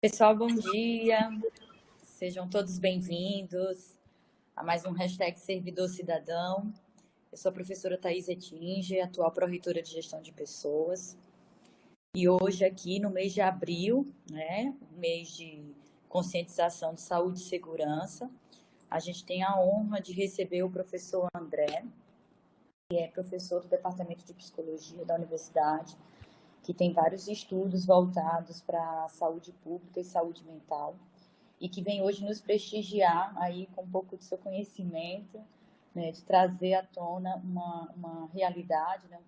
Pessoal, bom dia. Sejam todos bem-vindos a mais um hashtag Servidor Cidadão. Eu sou a professora Thaís Etinger, atual pró-reitora de Gestão de Pessoas. E hoje aqui no mês de abril, um mês de conscientização de saúde e segurança, a gente tem a honra de receber o professor André, que é professor do Departamento de Psicologia da Universidade, que tem vários estudos voltados para a saúde pública e saúde mental, e que vem hoje nos prestigiar aí com um pouco do seu conhecimento, né, de trazer à tona uma realidade, né,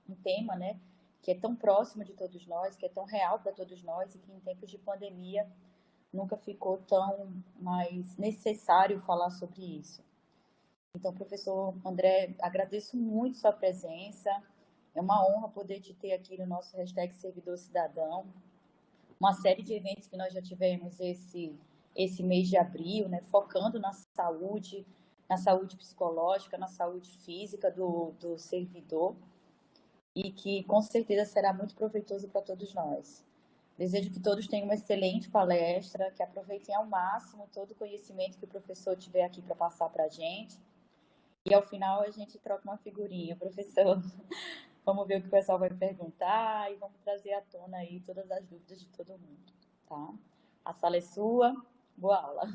um tema, né, que é tão próximo de todos nós, que é tão real para todos nós e que em tempos de pandemia nunca ficou tão mais necessário falar sobre isso. Então, professor André, agradeço muito sua presença. É uma honra poder te ter aqui no nosso hashtag Servidor Cidadão, uma série de eventos que nós já tivemos esse mês de abril, né, focando na saúde psicológica, na saúde física do servidor, e que com certeza será muito proveitoso para todos nós. Desejo que todos tenham uma excelente palestra, que aproveitem ao máximo todo o conhecimento que o professor tiver aqui para passar para a gente. E ao final a gente troca uma figurinha, professor. Vamos ver o que o pessoal vai perguntar e vamos trazer à tona aí todas as dúvidas de todo mundo, tá? A sala é sua. Boa aula.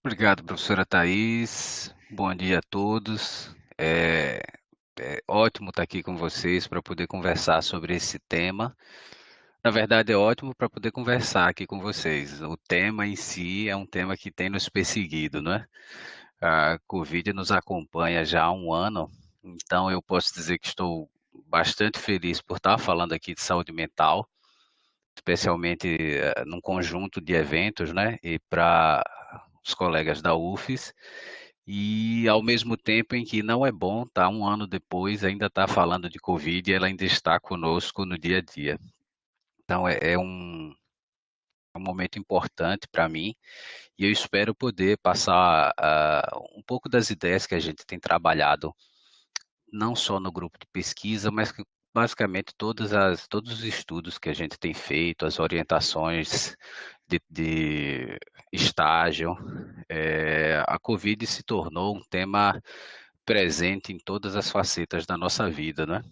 Obrigado, professora Thaís. Bom dia a todos. É ótimo estar aqui com vocês para poder conversar sobre esse tema. Na verdade, é ótimo para poder conversar aqui com vocês. O tema em si é um tema que tem nos perseguido, não é? A Covid nos acompanha já há um ano, então eu posso dizer que estou bastante feliz por estar falando aqui de saúde mental, especialmente num conjunto de eventos, né? E para os colegas da UFES. E ao mesmo tempo em que não é bom estar um ano depois ainda estar falando de Covid e ela ainda está conosco no dia a dia. Então é um momento importante para mim e eu espero poder passar um pouco das ideias que a gente tem trabalhado, não só no grupo de pesquisa, mas que basicamente todos os estudos que a gente tem feito, as orientações de estágio. A Covid se tornou um tema presente em todas as facetas da nossa vida, né?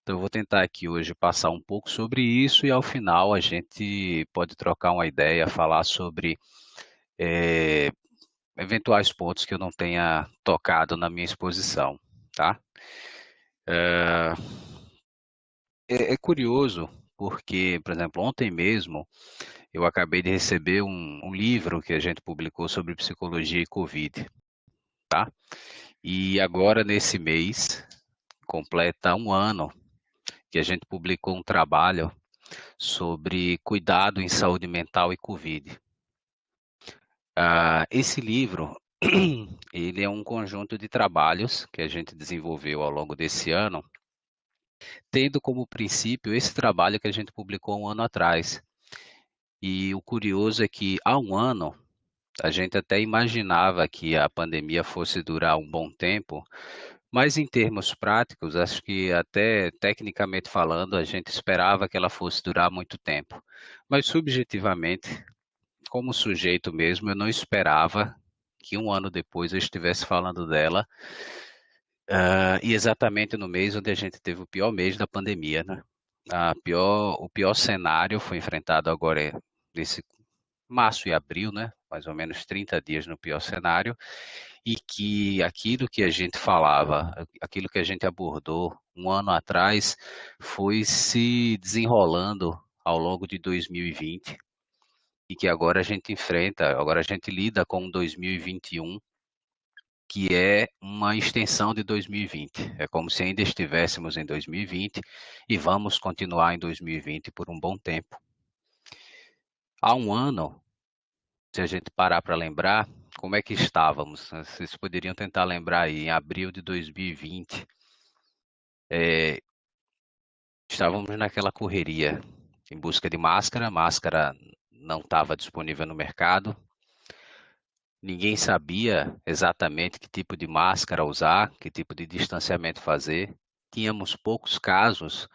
Então, eu vou tentar aqui hoje passar um pouco sobre isso e ao final a gente pode trocar uma ideia, falar sobre eh, eventuais pontos que eu não tenha tocado na minha exposição, tá? É curioso porque, por exemplo, ontem mesmo eu acabei de receber um livro que a gente publicou sobre psicologia e Covid, tá? E agora, nesse mês, completa um ano que a gente publicou um trabalho sobre cuidado em saúde mental e Covid. Esse livro, ele é um conjunto de trabalhos que a gente desenvolveu ao longo desse ano, tendo como princípio esse trabalho que a gente publicou um ano atrás. E o curioso é que há um ano a gente até imaginava que a pandemia fosse durar um bom tempo, mas em termos práticos, acho que até tecnicamente falando, a gente esperava que ela fosse durar muito tempo. Mas subjetivamente, como sujeito mesmo, eu não esperava que um ano depois eu estivesse falando dela, e exatamente no mês onde a gente teve o pior mês da pandemia, né? O pior cenário foi enfrentado agora nesse março e abril, né? Mais ou menos 30 dias no pior cenário, e que aquilo que a gente falava, aquilo que a gente abordou um ano atrás, foi se desenrolando ao longo de 2020 e que agora a gente enfrenta, agora a gente lida com 2021, que é uma extensão de 2020. É como se ainda estivéssemos em 2020 e vamos continuar em 2020 por um bom tempo. Há um ano, se a gente parar para lembrar, como é que estávamos? Vocês poderiam tentar lembrar aí, em abril de 2020, estávamos naquela correria em busca de máscara, máscara não estava disponível no mercado, ninguém sabia exatamente que tipo de máscara usar, que tipo de distanciamento fazer, tínhamos poucos casos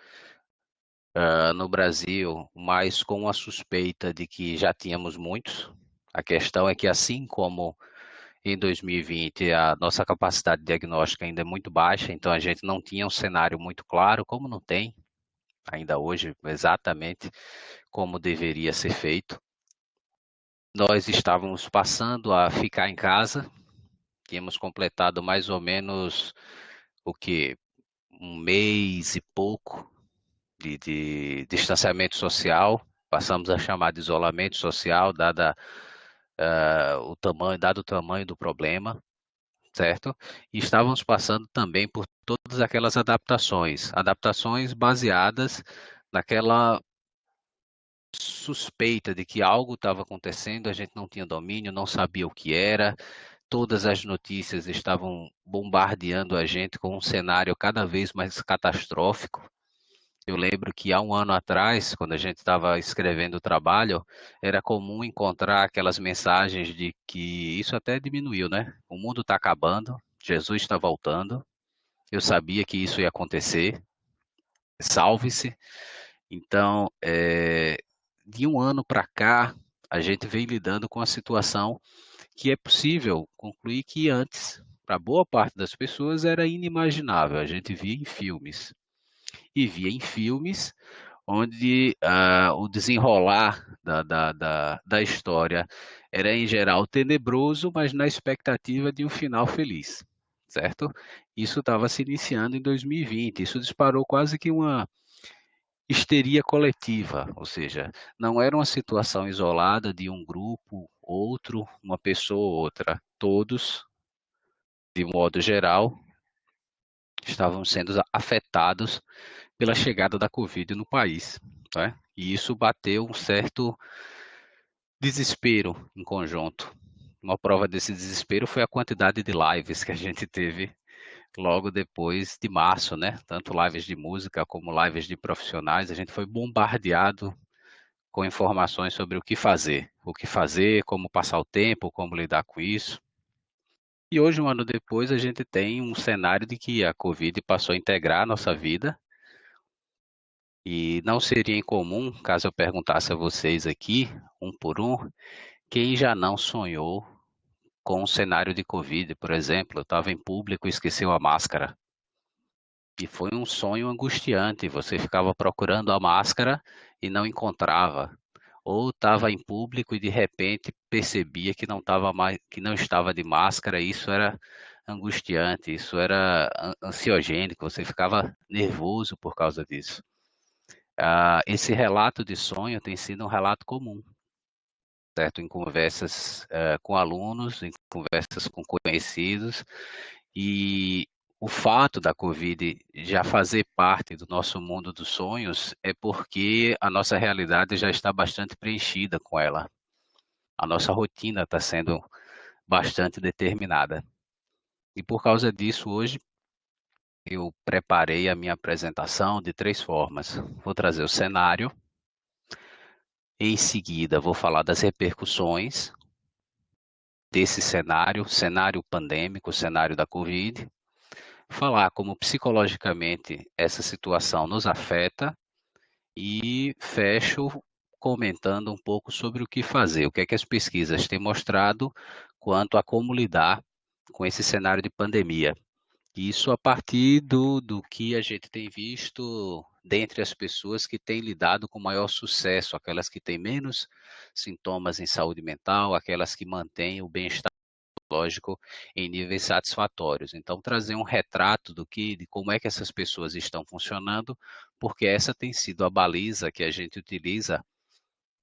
no Brasil, mas com a suspeita de que já tínhamos muitos. A questão é que, assim como em 2020, a nossa capacidade diagnóstica ainda é muito baixa, então a gente não tinha um cenário muito claro, como não tem ainda hoje, exatamente como deveria ser feito. Nós estávamos passando a ficar em casa, tínhamos completado mais ou menos o que? Um mês e pouco de distanciamento social, passamos a chamar de isolamento social, dado o tamanho do problema, certo? E estávamos passando também por todas aquelas adaptações baseadas naquela suspeita de que algo estava acontecendo, a gente não tinha domínio, não sabia o que era, todas as notícias estavam bombardeando a gente com um cenário cada vez mais catastrófico. Eu lembro que há um ano atrás, quando a gente estava escrevendo o trabalho, era comum encontrar aquelas mensagens de que isso até diminuiu, né? O mundo está acabando, Jesus está voltando. Eu sabia que isso ia acontecer. Salve-se. Então, de um ano para cá, a gente vem lidando com a situação que é possível concluir que antes, para boa parte das pessoas, era inimaginável. A gente via em filmes. E via em filmes onde o desenrolar da história era, em geral, tenebroso, mas na expectativa de um final feliz, certo? Isso estava se iniciando em 2020, isso disparou quase que uma histeria coletiva, ou seja, não era uma situação isolada de um grupo, outro, uma pessoa ou outra. Todos, de modo geral, estavam sendo afetados pela chegada da Covid no país, né? E isso bateu um certo desespero em conjunto. Uma prova desse desespero foi a quantidade de lives que a gente teve logo depois de março, né? Tanto lives de música como lives de profissionais, a gente foi bombardeado com informações sobre o que fazer, como passar o tempo, como lidar com isso. E hoje, um ano depois, a gente tem um cenário de que a Covid passou a integrar a nossa vida. E não seria incomum, caso eu perguntasse a vocês aqui, um por um, quem já não sonhou com um cenário de Covid, por exemplo, eu estava em público e esqueceu a máscara. E foi um sonho angustiante, você ficava procurando a máscara e não encontrava. Ou estava em público e de repente percebia que não estava mais, que não estava de máscara, e isso era angustiante, isso era ansiogênico, você ficava nervoso por causa disso. Esse relato de sonho tem sido um relato comum, certo? Em conversas com alunos, em conversas com conhecidos, e o fato da Covid já fazer parte do nosso mundo dos sonhos é porque a nossa realidade já está bastante preenchida com ela. A nossa rotina está sendo bastante determinada. E por causa disso, hoje eu preparei a minha apresentação de três formas. Vou trazer o cenário. Em seguida, vou falar das repercussões desse cenário, cenário pandêmico, cenário da Covid, falar como psicologicamente essa situação nos afeta e fecho comentando um pouco sobre o que fazer, o que é que as pesquisas têm mostrado quanto a como lidar com esse cenário de pandemia. Isso a partir do que a gente tem visto dentre as pessoas que têm lidado com maior sucesso, aquelas que têm menos sintomas em saúde mental, aquelas que mantêm o bem-estar psicológico em níveis satisfatórios. Então, trazer um retrato de como é que essas pessoas estão funcionando, porque essa tem sido a baliza que a gente utiliza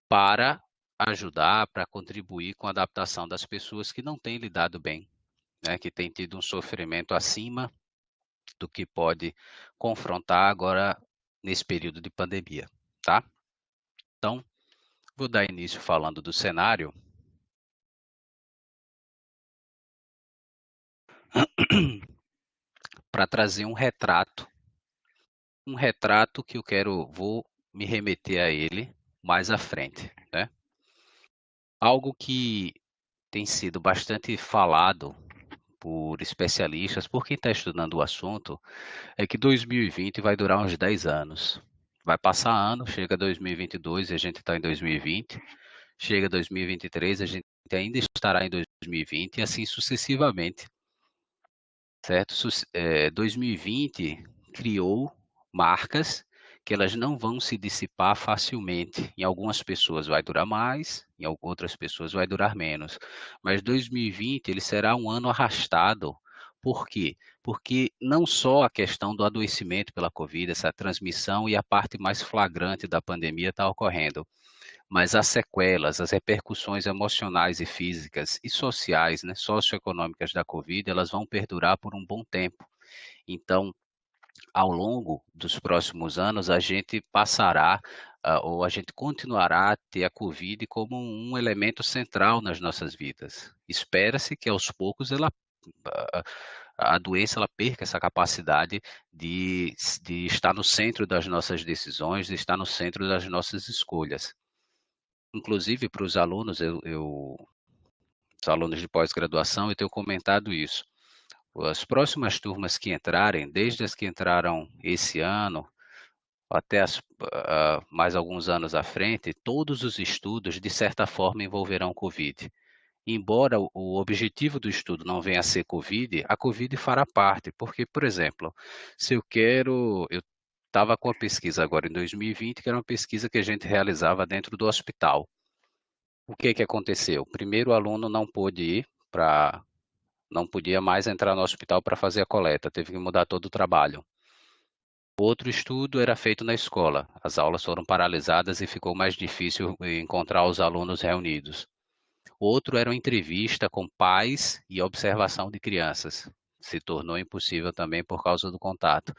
para ajudar, para contribuir com a adaptação das pessoas que não têm lidado bem, né, que têm tido um sofrimento acima do que pode confrontar agora nesse período de pandemia, tá? Então, vou dar início falando do cenário. Para trazer um retrato que vou me remeter a ele mais à frente, né? Algo que tem sido bastante falado por especialistas, por quem está estudando o assunto, é que 2020 vai durar uns 10 anos. Vai passar ano, chega 2022 e a gente está em 2020, chega 2023, a gente ainda estará em 2020 e assim sucessivamente, certo? 2020 criou marcas que elas não vão se dissipar facilmente. Em algumas pessoas vai durar mais, em outras pessoas vai durar menos. Mas 2020 ele será um ano arrastado. Por quê? Porque não só a questão do adoecimento pela Covid, essa transmissão e a parte mais flagrante da pandemia está ocorrendo, mas as sequelas, as repercussões emocionais e físicas e sociais, né, socioeconômicas da Covid, elas vão perdurar por um bom tempo. Então, ao longo dos próximos anos, a gente passará ou a gente continuará a ter a Covid como um elemento central nas nossas vidas. Espera-se que aos poucos a a doença ela perca essa capacidade de estar no centro das nossas decisões, de estar no centro das nossas escolhas. Inclusive para os alunos, os alunos de pós-graduação, eu tenho comentado isso. As próximas turmas que entrarem, desde as que entraram esse ano, até mais alguns anos à frente, todos os estudos, de certa forma, envolverão Covid. Embora o objetivo do estudo não venha a ser Covid, a Covid fará parte, porque, por exemplo, se eu estava com a pesquisa agora em 2020, que era uma pesquisa que a gente realizava dentro do hospital. O que que aconteceu? Primeiro, o aluno não pôde ir para, não podia mais entrar no hospital para fazer a coleta, teve que mudar todo o trabalho. Outro estudo era feito na escola. As aulas foram paralisadas e ficou mais difícil encontrar os alunos reunidos. Outro era uma entrevista com pais e observação de crianças. Se tornou impossível também por causa do contato.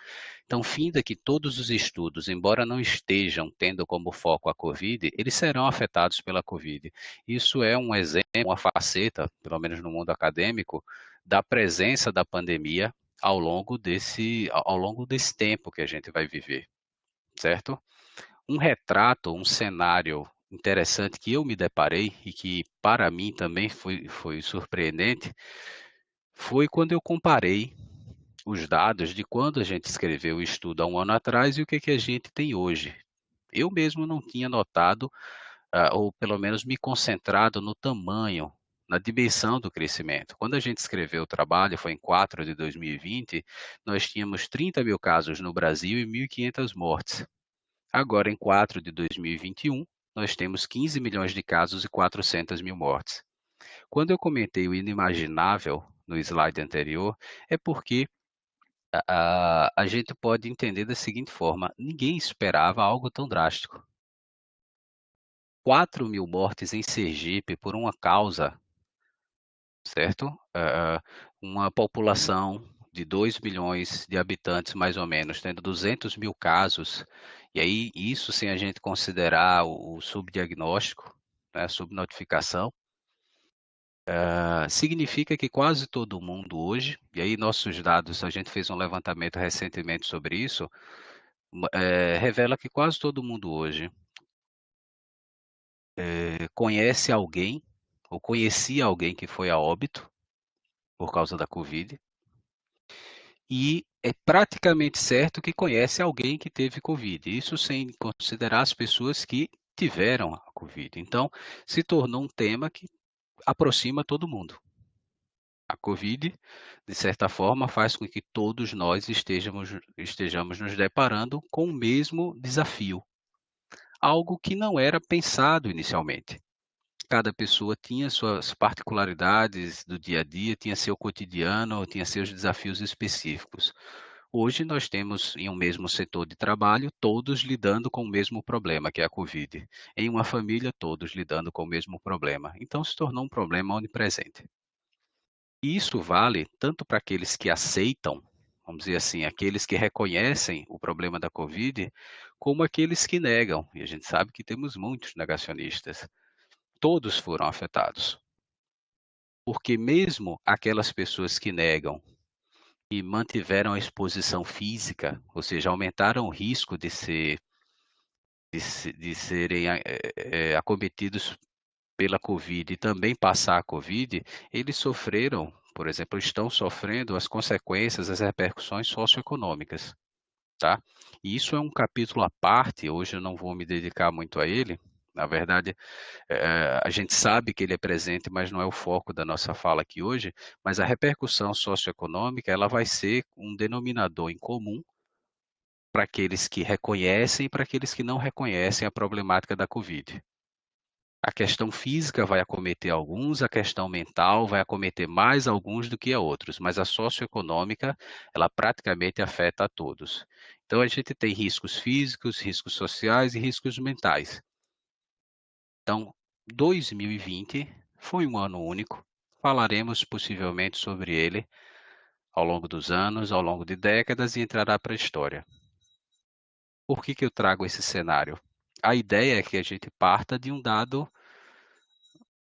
Então, finda que todos os estudos, embora não estejam tendo como foco a Covid, eles serão afetados pela Covid. Isso é um exemplo, uma faceta, pelo menos no mundo acadêmico, da presença da pandemia ao longo desse tempo que a gente vai viver, certo? Um retrato, um cenário interessante que eu me deparei e que para mim também foi surpreendente, foi quando eu comparei os dados de quando a gente escreveu o estudo há um ano atrás e o que, que a gente tem hoje. Eu mesmo não tinha notado, ou pelo menos me concentrado no tamanho, na dimensão do crescimento. Quando a gente escreveu o trabalho, foi em 4 de 2020, nós tínhamos 30 mil casos no Brasil e 1.500 mortes. Agora, em 4 de 2021, nós temos 15 milhões de casos e 400 mil mortes. Quando eu comentei o inimaginável no slide anterior, é porque a gente pode entender da seguinte forma: ninguém esperava algo tão drástico. 4.000 mortes em Sergipe por uma causa, certo? Uma população de 2 milhões de habitantes, mais ou menos, tendo 200 mil casos, e aí isso sem a gente considerar o subdiagnóstico, né, a subnotificação, significa que quase todo mundo hoje, e aí nossos dados, a gente fez um levantamento recentemente sobre isso, revela que quase todo mundo hoje conhece alguém ou conhecia alguém que foi a óbito por causa da Covid, e é praticamente certo que conhece alguém que teve Covid. Isso sem considerar as pessoas que tiveram a Covid. Então, se tornou um tema que aproxima todo mundo. A Covid, de certa forma, faz com que todos nós estejamos nos deparando com o mesmo desafio, algo que não era pensado inicialmente. Cada pessoa tinha suas particularidades do dia a dia, tinha seu cotidiano, tinha seus desafios específicos. Hoje nós temos em um mesmo setor de trabalho todos lidando com o mesmo problema, que é a Covid. Em uma família, todos lidando com o mesmo problema. Então se tornou um problema onipresente. E isso vale tanto para aqueles que aceitam, vamos dizer assim, aqueles que reconhecem o problema da Covid, como aqueles que negam. E a gente sabe que temos muitos negacionistas. Todos foram afetados. Porque mesmo aquelas pessoas que negam e mantiveram a exposição física, ou seja, aumentaram o risco de serem acometidos pela Covid e também passar a Covid, eles sofreram, por exemplo, estão sofrendo as consequências, as repercussões socioeconômicas. tá? E isso é um capítulo à parte, hoje eu não vou me dedicar muito a ele. Na verdade, a gente sabe que ele é presente, mas não é o foco da nossa fala aqui hoje, mas a repercussão socioeconômica, ela vai ser um denominador em comum para aqueles que reconhecem e para aqueles que não reconhecem a problemática da Covid. A questão física vai acometer alguns, a questão mental vai acometer mais alguns do que a outros, mas a socioeconômica, ela praticamente afeta a todos. Então a gente tem riscos físicos, riscos sociais e riscos mentais. Então, 2020 foi um ano único. Falaremos possivelmente sobre ele ao longo dos anos, ao longo de décadas e entrará para a história. Por que eu trago esse cenário? A ideia é que a gente parta de um dado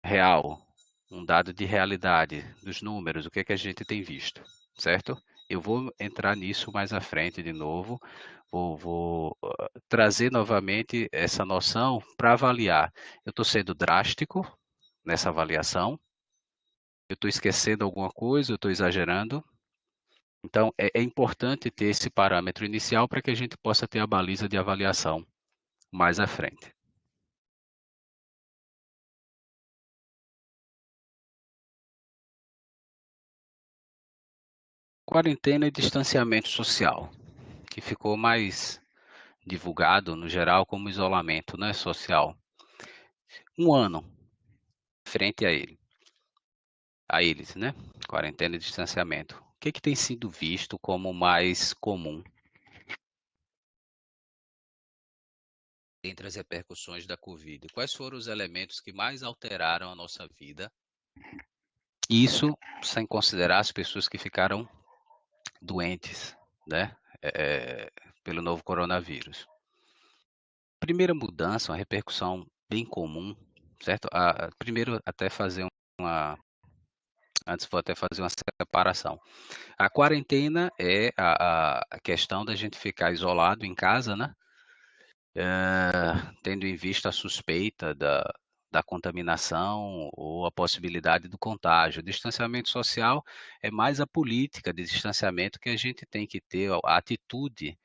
real, um dado de realidade, dos números, o que é que a gente tem visto, certo? Eu vou entrar nisso mais à frente de novo, vou trazer novamente essa noção para avaliar. Eu estou sendo drástico nessa avaliação? Eu estou esquecendo alguma coisa? Eu estou exagerando? Então, é importante ter esse parâmetro inicial para que a gente possa ter a baliza de avaliação mais à frente. Quarentena e distanciamento social, que ficou mais divulgado no geral como isolamento, né, social. Um ano frente a eles, né? Quarentena e distanciamento. O que tem sido visto como mais comum entre as repercussões da Covid? Quais foram os elementos que mais alteraram a nossa vida? Isso sem considerar as pessoas que ficaram doentes, né? Pelo novo coronavírus. Primeira mudança, uma repercussão bem comum, certo? Primeiro, até fazer uma. Antes, vou até fazer uma separação. A quarentena é a questão da gente ficar isolado em casa, né? Tendo em vista a suspeita da contaminação ou a possibilidade do contágio. O distanciamento social é mais a política de distanciamento que a gente tem que ter, a atitude,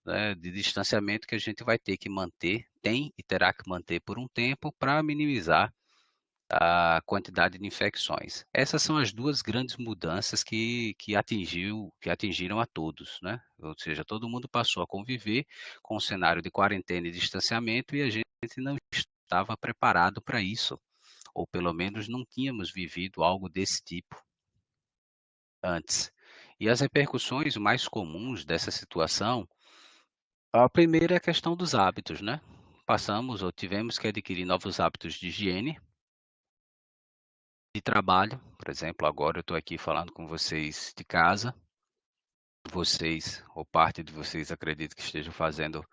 né, de distanciamento que a gente vai ter que manter, tem e terá que manter por um tempo para minimizar a quantidade de infecções. Essas são as duas grandes mudanças que atingiram a todos, né? Ou seja, todo mundo passou a conviver com o cenário de quarentena e distanciamento e a gente não estava preparado para isso, ou pelo menos não tínhamos vivido algo desse tipo antes. E as repercussões mais comuns dessa situação, a primeira é a questão dos hábitos, né? Passamos ou tivemos que adquirir novos hábitos de higiene, de trabalho, por exemplo, agora eu estou aqui falando com vocês de casa, vocês, ou parte de vocês, acredito que estejam fazendo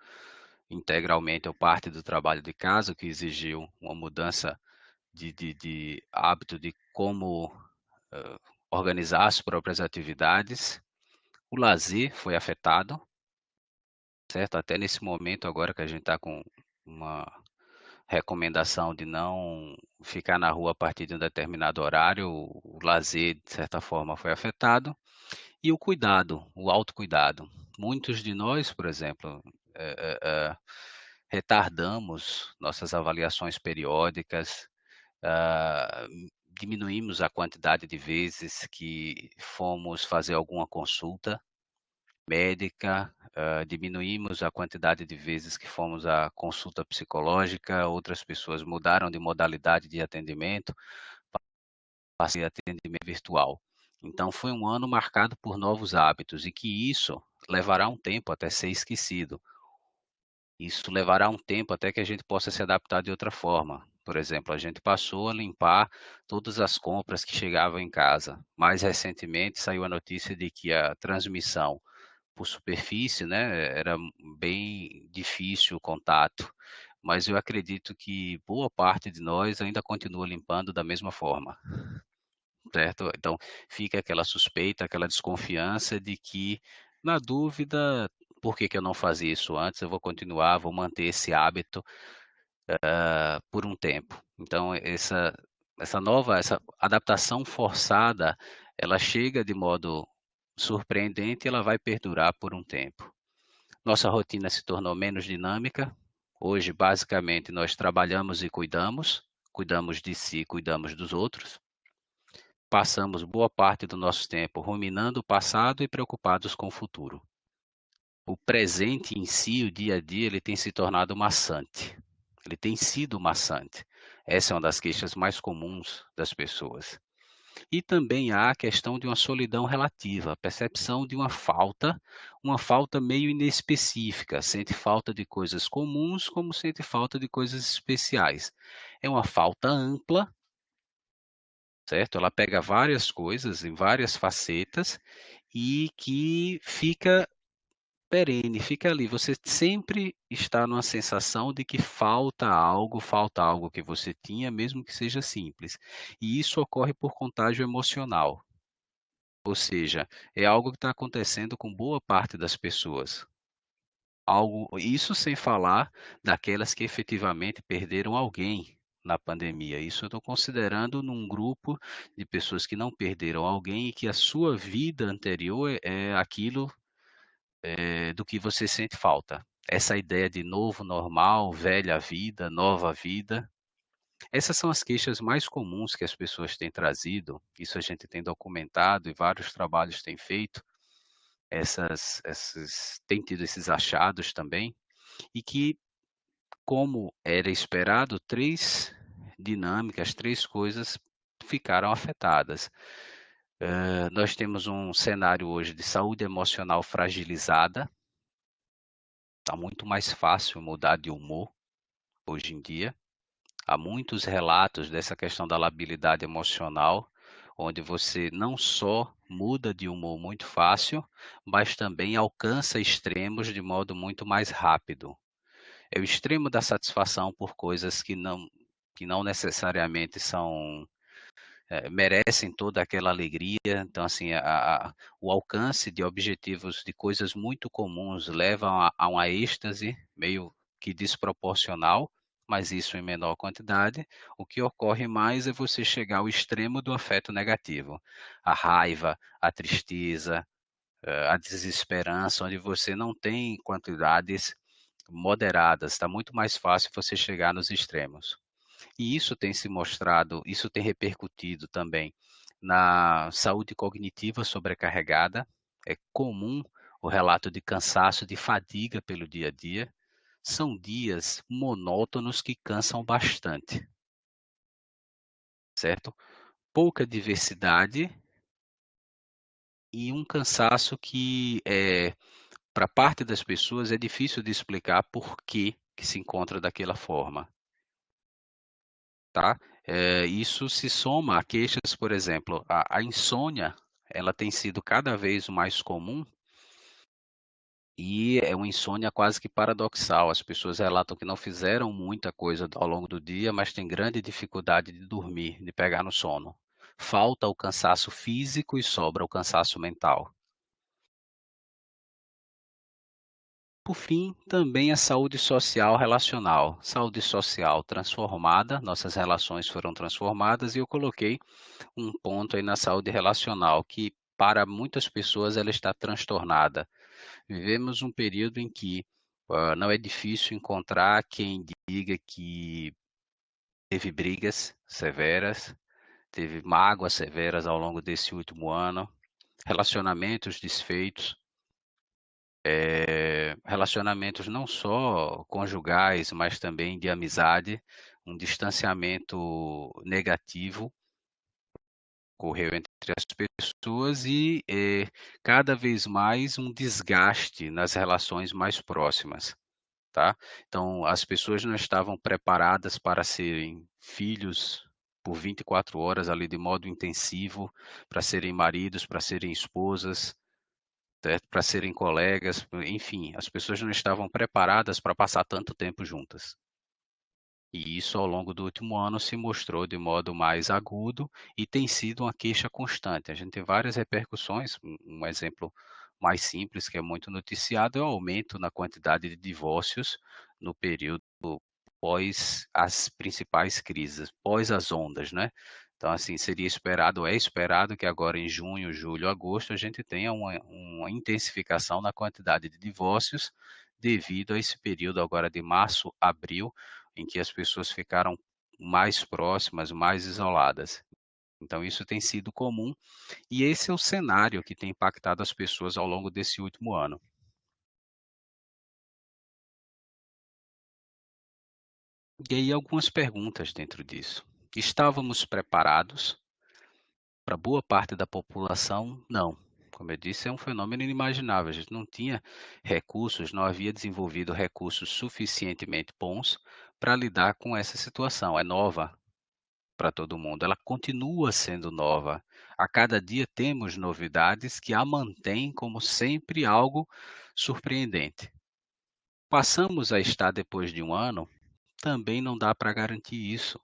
integralmente ou parte do trabalho de casa, o que exigiu uma mudança de hábito de como organizar as próprias atividades. O lazer foi afetado, certo? Até nesse momento agora que a gente está com uma recomendação de não ficar na rua a partir de um determinado horário, o lazer, de certa forma, foi afetado. E o cuidado, o autocuidado. Muitos de nós, por exemplo, retardamos nossas avaliações periódicas, ah, diminuímos a quantidade de vezes que fomos fazer alguma consulta médica, diminuímos a quantidade de vezes que fomos à consulta psicológica, outras pessoas mudaram de modalidade de atendimento, passei a atendimento virtual. Então foi um ano marcado por novos hábitos e que isso levará um tempo até ser esquecido. Isso levará um tempo até que a gente possa se adaptar de outra forma. Por exemplo, a gente passou a limpar todas as compras que chegavam em casa. Mais recentemente saiu a notícia de que a transmissão por superfície, né, era bem difícil o contato, mas eu acredito que boa parte de nós ainda continua limpando da mesma forma, certo? Então fica aquela suspeita, aquela desconfiança de que, na dúvida, por que eu não fazia isso antes? Eu vou continuar, vou manter esse hábito por um tempo. Então essa adaptação forçada, ela chega de modo surpreendente e ela vai perdurar por um tempo. Nossa rotina se tornou menos dinâmica. Hoje, basicamente, nós trabalhamos e cuidamos de si, cuidamos dos outros. Passamos boa parte do nosso tempo ruminando o passado e preocupados com o futuro. O presente em si, o dia a dia, ele tem se tornado maçante. Ele tem sido maçante. Essa é uma das queixas mais comuns das pessoas. E também há a questão de uma solidão relativa, a percepção de uma falta meio inespecífica. Sente falta de coisas comuns, como sente falta de coisas especiais. É uma falta ampla, certo? Ela pega várias coisas em várias facetas e que fica perene, fica ali. Você sempre está numa sensação de que falta algo que você tinha, mesmo que seja simples. E isso ocorre por contágio emocional. Ou seja, é algo que está acontecendo com boa parte das pessoas. Isso sem falar daquelas que efetivamente perderam alguém na pandemia. Isso eu estou considerando num grupo de pessoas que não perderam alguém e que a sua vida anterior é aquilo do que você sente falta. Essa ideia de novo normal, velha vida, nova vida. Essas são as queixas mais comuns que as pessoas têm trazido. Isso a gente tem documentado e vários trabalhos têm feito. Tem tido esses achados também, e que, como era esperado, três dinâmicas, três coisas ficaram afetadas. Nós temos um cenário hoje de saúde emocional fragilizada. Está muito mais fácil mudar de humor hoje em dia. Há muitos relatos dessa questão da labilidade emocional, onde você não só muda de humor muito fácil, mas também alcança extremos de modo muito mais rápido. É o extremo da satisfação por coisas que não necessariamente merecem toda aquela alegria. Então, assim, o alcance de objetivos de coisas muito comuns leva a uma êxtase meio que desproporcional, mas isso em menor quantidade. O que ocorre mais é você chegar ao extremo do afeto negativo, a raiva, a tristeza, a desesperança, onde você não tem quantidades moderadas. Está muito mais fácil você chegar nos extremos. E isso tem se mostrado, isso tem repercutido também na saúde cognitiva sobrecarregada. É comum o relato de cansaço, de fadiga pelo dia a dia. São dias monótonos que cansam bastante, certo? Pouca diversidade e um cansaço que, para parte das pessoas, é difícil de explicar por que se encontra daquela forma. Tá? Isso se soma a queixas, por exemplo, a insônia, ela tem sido cada vez mais comum e é uma insônia quase que paradoxal. As pessoas relatam que não fizeram muita coisa ao longo do dia, mas têm grande dificuldade de dormir, de pegar no sono. Falta o cansaço físico e sobra o cansaço mental. Por fim, também a saúde social relacional. Saúde social transformada, nossas relações foram transformadas e eu coloquei um ponto aí na saúde relacional, que para muitas pessoas ela está transtornada. Vivemos um período em que não é difícil encontrar quem diga que teve brigas severas, teve mágoas severas ao longo desse último ano, relacionamentos desfeitos, relacionamentos não só conjugais, mas também de amizade, um distanciamento negativo ocorreu entre as pessoas e cada vez mais um desgaste nas relações mais próximas, tá? Então, as pessoas não estavam preparadas para serem filhos por 24 horas ali de modo intensivo, para serem maridos, para serem esposas, para serem colegas, enfim, as pessoas não estavam preparadas para passar tanto tempo juntas. E isso, ao longo do último ano, se mostrou de modo mais agudo e tem sido uma queixa constante. A gente tem várias repercussões. Um exemplo mais simples, que é muito noticiado, é o aumento na quantidade de divórcios no período pós as principais crises, pós as ondas, né? Então, assim, seria esperado, é esperado que agora em junho, julho, agosto, a gente tenha uma intensificação na quantidade de divórcios devido a esse período agora de março, abril, em que as pessoas ficaram mais próximas, mais isoladas. Então, isso tem sido comum e esse é o cenário que tem impactado as pessoas ao longo desse último ano. E aí, algumas perguntas dentro disso. Estávamos preparados? Para boa parte da população, não. Como eu disse, é um fenômeno inimaginável. A gente não tinha recursos, não havia desenvolvido recursos suficientemente bons para lidar com essa situação. É nova para todo mundo, ela continua sendo nova. A cada dia temos novidades que a mantêm como sempre algo surpreendente. Passamos a estar depois de um ano, também não dá para garantir isso.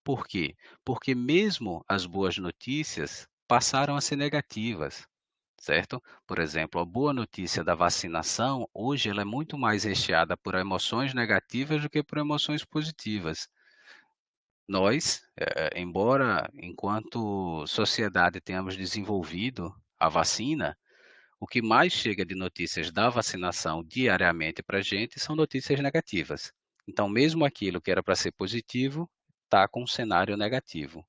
Por quê? Porque mesmo as boas notícias passaram a ser negativas, certo? Por exemplo, a boa notícia da vacinação, hoje ela é muito mais recheada por emoções negativas do que por emoções positivas. Nós, embora enquanto sociedade tenhamos desenvolvido a vacina, o que mais chega de notícias da vacinação diariamente para a gente são notícias negativas. Então, mesmo aquilo que era para ser positivo, está com um cenário negativo.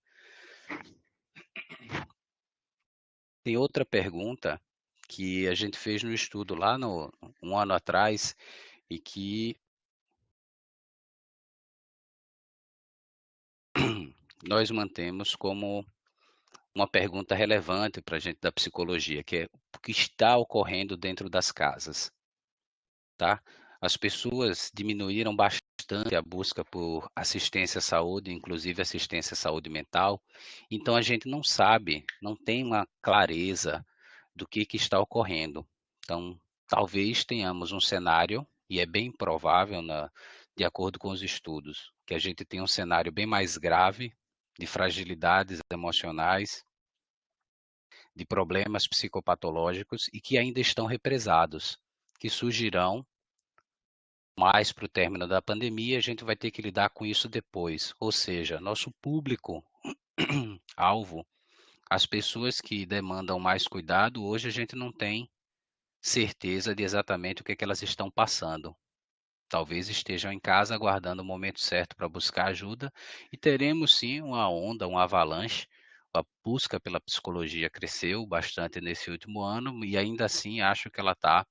Tem outra pergunta que a gente fez no estudo lá um ano atrás e que nós mantemos como uma pergunta relevante para a gente da psicologia, que é o que está ocorrendo dentro das casas, tá? As pessoas diminuíram bastante a busca por assistência à saúde, inclusive assistência à saúde mental. Então a gente não sabe, não tem uma clareza do que está ocorrendo. Então, talvez tenhamos um cenário, e é bem provável, de acordo com os estudos, que a gente tenha um cenário bem mais grave de fragilidades emocionais, de problemas psicopatológicos e que ainda estão represados, que surgirão mais para o término da pandemia, a gente vai ter que lidar com isso depois. Ou seja, nosso público alvo, as pessoas que demandam mais cuidado, hoje a gente não tem certeza de exatamente o que é que elas estão passando. Talvez estejam em casa aguardando o momento certo para buscar ajuda e teremos sim uma onda, um avalanche. A busca pela psicologia cresceu bastante nesse último ano e ainda assim acho que ela está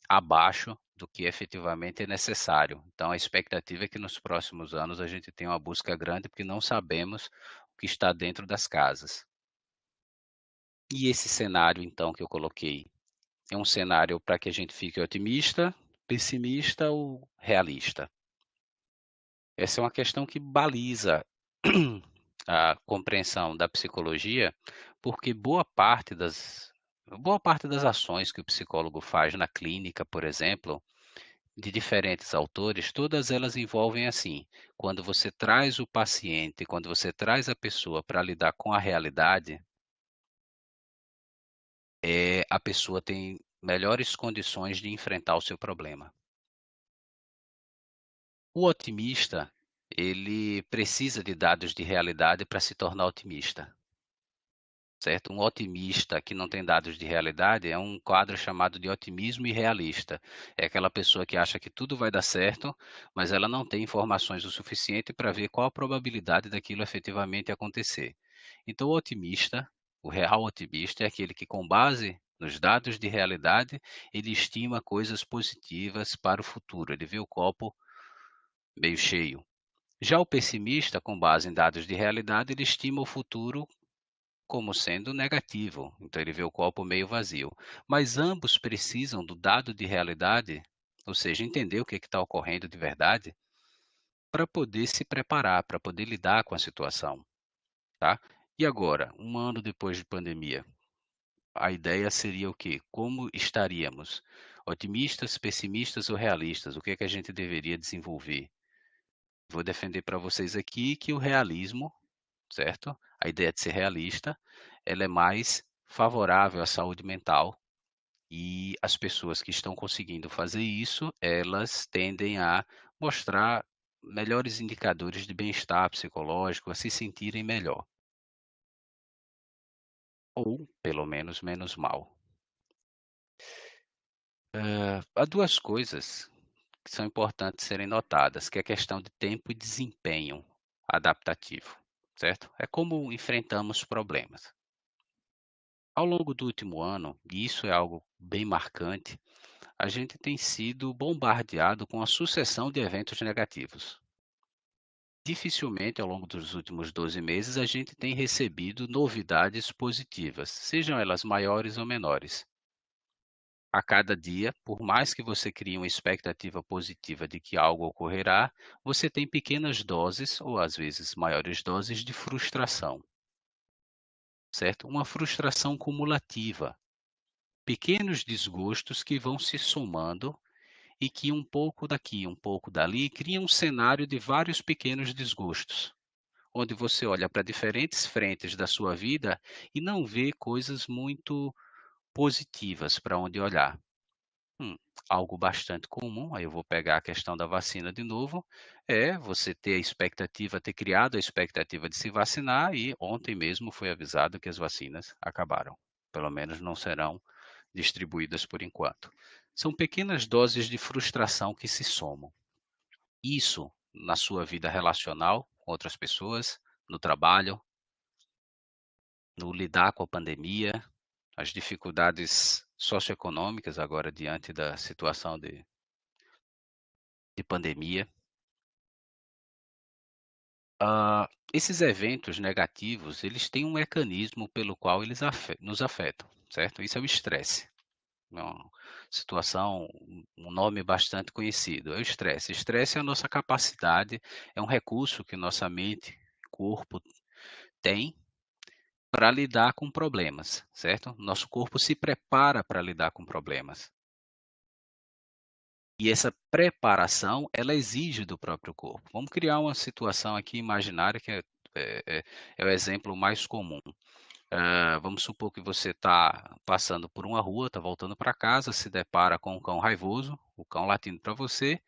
abaixo do que efetivamente é necessário. Então a expectativa é que nos próximos anos a gente tenha uma busca grande porque não sabemos o que está dentro das casas. E esse cenário então que eu coloquei é um cenário para que a gente fique otimista, pessimista ou realista? Essa é uma questão que baliza a compreensão da psicologia, porque boa parte das ações que o psicólogo faz na clínica, por exemplo, de diferentes autores, todas elas envolvem assim, quando você traz o paciente, quando você traz a pessoa para lidar com a realidade, a pessoa tem melhores condições de enfrentar o seu problema. O otimista, ele precisa de dados de realidade para se tornar otimista, certo? Um otimista que não tem dados de realidade é um quadro chamado de otimismo irrealista. É aquela pessoa que acha que tudo vai dar certo, mas ela não tem informações o suficiente para ver qual a probabilidade daquilo efetivamente acontecer. Então, o otimista, o real otimista, é aquele que, com base nos dados de realidade, ele estima coisas positivas para o futuro. Ele vê o copo meio cheio. Já o pessimista, com base em dados de realidade, ele estima o futuro como sendo negativo, então ele vê o copo meio vazio. Mas ambos precisam do dado de realidade, ou seja, entender o que está ocorrendo de verdade, para poder se preparar, para poder lidar com a situação, tá? E agora, um ano depois de pandemia, a ideia seria o quê? Como estaríamos? Otimistas, pessimistas ou realistas? O que é que a gente deveria desenvolver? Vou defender para vocês aqui que o realismo, certo? A ideia de ser realista, ela é mais favorável à saúde mental e as pessoas que estão conseguindo fazer isso, elas tendem a mostrar melhores indicadores de bem-estar psicológico, a se sentirem melhor. ou pelo menos menos mal. Há duas coisas que são importantes serem notadas, que é a questão de tempo e desempenho adaptativo, certo? É como enfrentamos problemas. Ao longo do último ano, e isso é algo bem marcante, a gente tem sido bombardeado com a sucessão de eventos negativos. Dificilmente, ao longo dos últimos 12 meses, a gente tem recebido novidades positivas, sejam elas maiores ou menores. A cada dia, por mais que você crie uma expectativa positiva de que algo ocorrerá, você tem pequenas doses, ou às vezes maiores doses, de frustração, certo? Uma frustração cumulativa. Pequenos desgostos que vão se somando e que um pouco daqui, um pouco dali, criam um cenário de vários pequenos desgostos, onde você olha para diferentes frentes da sua vida e não vê coisas muito positivas para onde olhar. Hum, Algo bastante comum, aí eu vou pegar a questão da vacina de novo, é você ter a expectativa, ter criado a expectativa de se vacinar e ontem mesmo foi avisado que as vacinas acabaram. Pelo menos não serão distribuídas por enquanto. São pequenas doses de frustração que se somam. Isso na sua vida relacional com outras pessoas, no trabalho, no lidar com a pandemia, as dificuldades socioeconômicas agora diante da situação de pandemia. Esses eventos negativos, eles têm um mecanismo pelo qual eles nos afetam, certo? Isso é o estresse. É uma situação, um nome bastante conhecido, é o estresse. Estresse é a nossa capacidade, é um recurso que nossa mente, corpo tem para lidar com problemas, certo? Nosso corpo se prepara para lidar com problemas. E essa preparação, ela exige do próprio corpo. Vamos criar uma situação aqui imaginária que é o exemplo mais comum. Vamos supor que você está passando por uma rua, está voltando para casa, se depara com um cão raivoso, o cão latindo para você,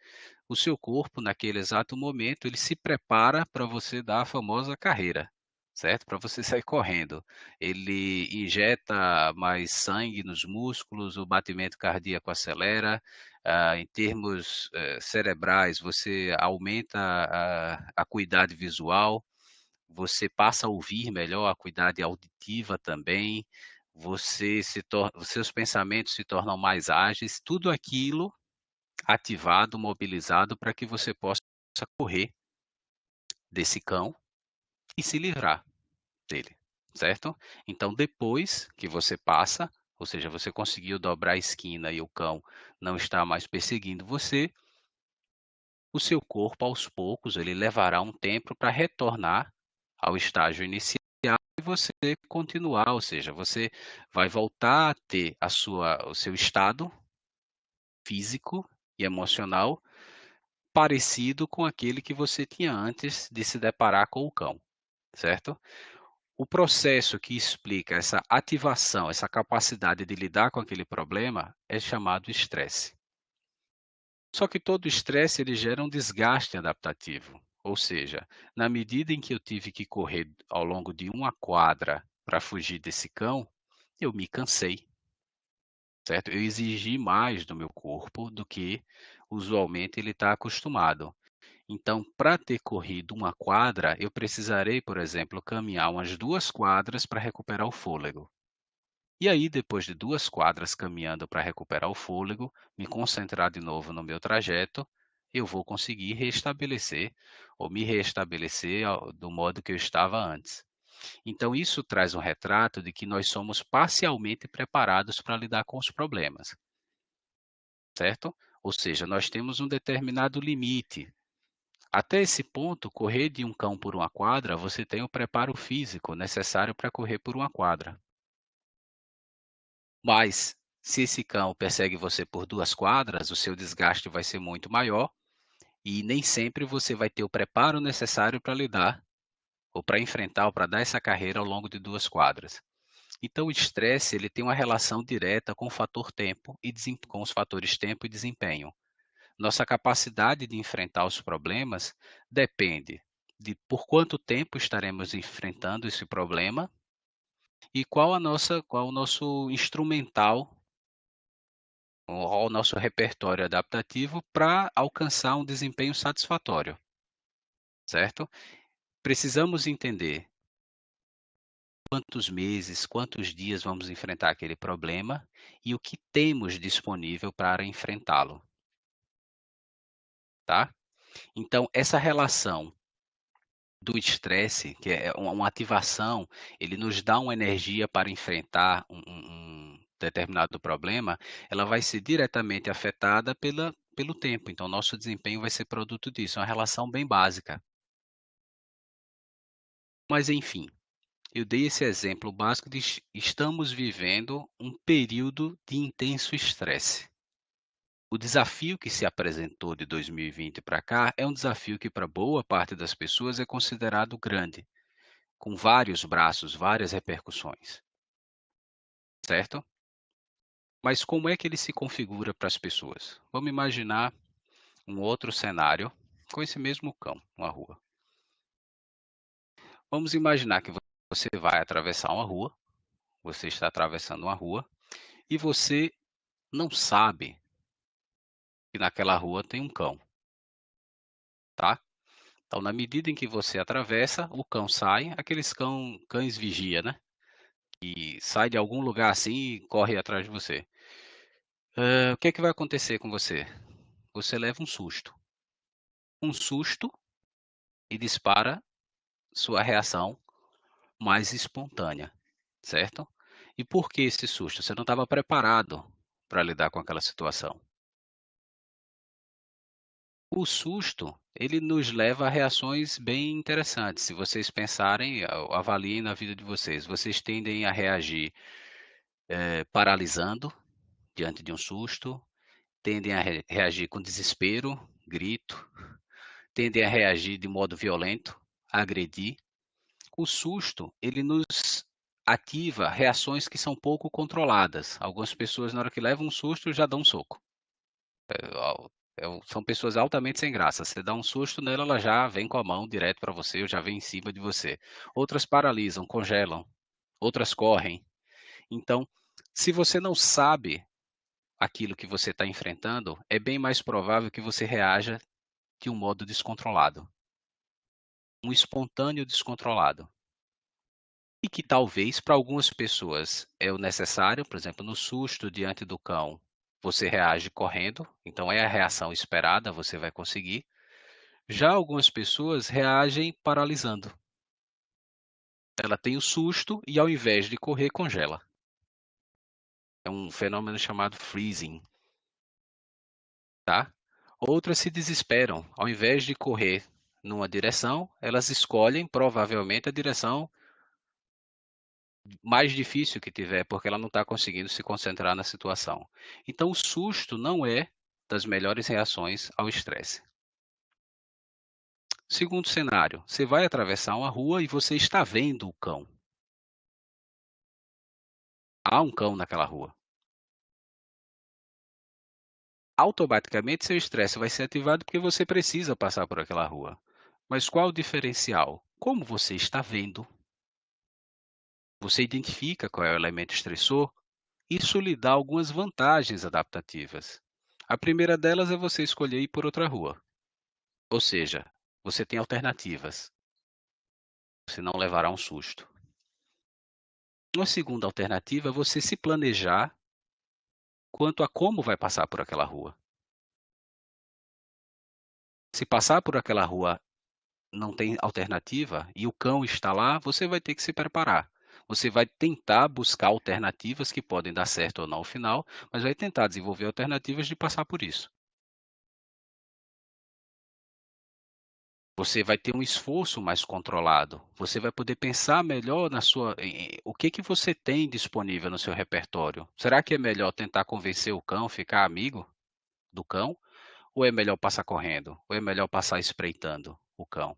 o seu corpo, naquele exato momento, ele se prepara para você dar a famosa carreira, certo? Para você sair correndo. Ele injeta mais sangue nos músculos, o batimento cardíaco acelera. Em termos cerebrais, você aumenta a acuidade visual, você passa a ouvir melhor, a acuidade auditiva também, seus pensamentos se tornam mais ágeis, tudo aquilo ativado, mobilizado para que você possa correr desse cão e se livrar dele, certo? Então, depois que você passa, ou seja, você conseguiu dobrar a esquina e o cão não está mais perseguindo você, o seu corpo, aos poucos, ele levará um tempo para retornar ao estágio inicial e você continuar, ou seja, você vai voltar a ter o seu estado físico e emocional parecido com aquele que você tinha antes de se deparar com o cão, certo? O processo que explica essa ativação, essa capacidade de lidar com aquele problema é chamado estresse. Só que todo estresse ele gera um desgaste adaptativo, ou seja, na medida em que eu tive que correr ao longo de uma quadra para fugir desse cão, eu me cansei, certo? Eu exigi mais do meu corpo do que usualmente ele está acostumado. Então, para ter corrido uma quadra, eu precisarei, por exemplo, caminhar umas 2 quadras para recuperar o fôlego. E aí, depois de 2 quadras caminhando para recuperar o fôlego, me concentrar de novo no meu trajeto, eu vou conseguir restabelecer ou me restabelecer do modo que eu estava antes. Então, isso traz um retrato de que nós somos parcialmente preparados para lidar com os problemas, certo? Ou seja, nós temos um determinado limite. Até esse ponto, correr de um cão por uma quadra, você tem o preparo físico necessário para correr por uma quadra. Mas, se esse cão persegue você por 2 quadras, o seu desgaste vai ser muito maior e nem sempre você vai ter o preparo necessário para lidar ou para enfrentar ou para dar essa carreira ao longo de 2 quadras. Então, o estresse ele tem uma relação direta com o fator tempo e com os fatores tempo e desempenho. Nossa capacidade de enfrentar os problemas depende de por quanto tempo estaremos enfrentando esse problema e qual o nosso instrumental, qual o nosso repertório adaptativo para alcançar um desempenho satisfatório, certo? Precisamos entender quantos meses, quantos dias vamos enfrentar aquele problema e o que temos disponível para enfrentá-lo, tá? Então, essa relação do estresse, que é uma ativação, ele nos dá uma energia para enfrentar um determinado problema, ela vai ser diretamente afetada pelo tempo. Então, nosso desempenho vai ser produto disso. É uma relação bem básica. Mas, enfim, eu dei esse exemplo básico de estamos vivendo um período de intenso estresse. O desafio que se apresentou de 2020 para cá é um desafio que, para boa parte das pessoas, é considerado grande, com vários braços, várias repercussões, certo? Mas como é que ele se configura para as pessoas? Vamos imaginar um outro cenário com esse mesmo cão na rua. Vamos imaginar que você vai atravessar uma rua, você está atravessando uma rua e você não sabe que naquela rua tem um cão, tá? Então, na medida em que você atravessa, o cão sai, aqueles cães vigia, né? E sai de algum lugar assim e corre atrás de você. O que é que vai acontecer com você? Você leva um susto. Um susto e dispara sua reação mais espontânea, certo? E por que esse susto? Você não estava preparado para lidar com aquela situação. O susto, ele nos leva a reações bem interessantes. Se vocês pensarem, avaliem na vida de vocês. Vocês tendem a reagir paralisando diante de um susto, tendem a reagir com desespero, grito, tendem a reagir de modo violento, agredir. O susto, ele nos ativa reações que são pouco controladas. Algumas pessoas, na hora que levam um susto, já dão um soco. São pessoas altamente sem graça. Você dá um susto nela, ela já vem com a mão direto para você, ou já vem em cima de você. Outras paralisam, congelam, outras correm. Então, se você não sabe aquilo que você está enfrentando, é bem mais provável que você reaja de um modo descontrolado, um espontâneo descontrolado. E que talvez para algumas pessoas é o necessário, por exemplo, no susto diante do cão, você reage correndo, então é a reação esperada, você vai conseguir. Já algumas pessoas reagem paralisando. Ela tem o susto e ao invés de correr, congela. É um fenômeno chamado freezing, tá? Outras se desesperam. Ao invés de correr numa direção, elas escolhem provavelmente a direção mais difícil que tiver, porque ela não está conseguindo se concentrar na situação. Então, o susto não é das melhores reações ao estresse. Segundo cenário, você vai atravessar uma rua e você está vendo o cão. Há um cão naquela rua. Automaticamente, seu estresse vai ser ativado porque você precisa passar por aquela rua. Mas qual o diferencial? Como você está vendo, você identifica qual é o elemento estressor. Isso lhe dá algumas vantagens adaptativas. A primeira delas é você escolher ir por outra rua. Ou seja, você tem alternativas. Você não levará um susto. Uma segunda alternativa é você se planejar quanto a como vai passar por aquela rua. Se passar por aquela rua não tem alternativa e o cão está lá, você vai ter que se preparar. Você vai tentar buscar alternativas que podem dar certo ou não ao final, mas vai tentar desenvolver alternativas de passar por isso. Você vai ter um esforço mais controlado. Você vai poder pensar melhor o que que você tem disponível no seu repertório. Será que é melhor tentar convencer o cão, ficar amigo do cão? Ou é melhor passar correndo? Ou é melhor passar espreitando o cão?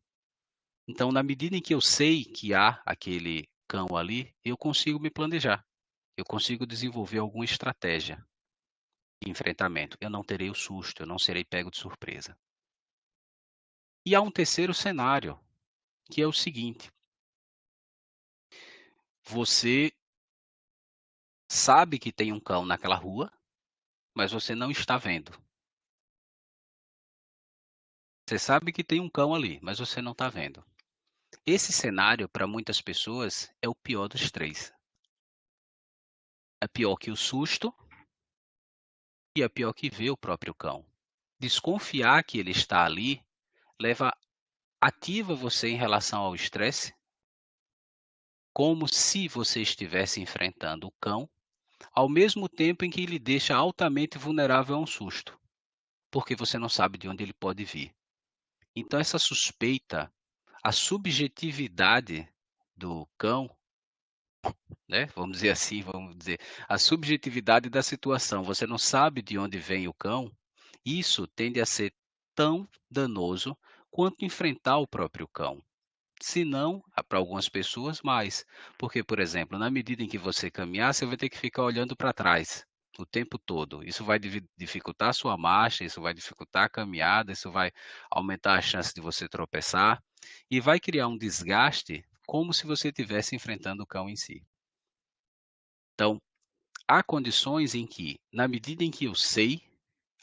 Então, na medida em que eu sei que há aquele cão ali, eu consigo me planejar. Eu consigo desenvolver alguma estratégia de enfrentamento. Eu não terei o susto, eu não serei pego de surpresa. E há um terceiro cenário, que é o seguinte: você sabe que tem um cão naquela rua, mas você não está vendo. Você sabe que tem um cão ali, mas você não está vendo. Esse cenário, para muitas pessoas, é o pior dos três. É pior que o susto e é pior que ver o próprio cão. Desconfiar que ele está ali ativa você em relação ao estresse, como se você estivesse enfrentando o cão, ao mesmo tempo em que lhe deixa altamente vulnerável a um susto, porque você não sabe de onde ele pode vir. Então essa suspeita, a subjetividade do cão, né? Vamos dizer assim, vamos dizer, a subjetividade da situação, você não sabe de onde vem o cão, isso tende a ser tão danoso quanto enfrentar o próprio cão. Se não, para algumas pessoas, mais. Porque, por exemplo, na medida em que você caminhar, você vai ter que ficar olhando para trás o tempo todo. Isso vai dificultar a sua marcha, isso vai dificultar a caminhada, isso vai aumentar a chance de você tropeçar e vai criar um desgaste como se você estivesse enfrentando o cão em si. Então, há condições em que, na medida em que eu sei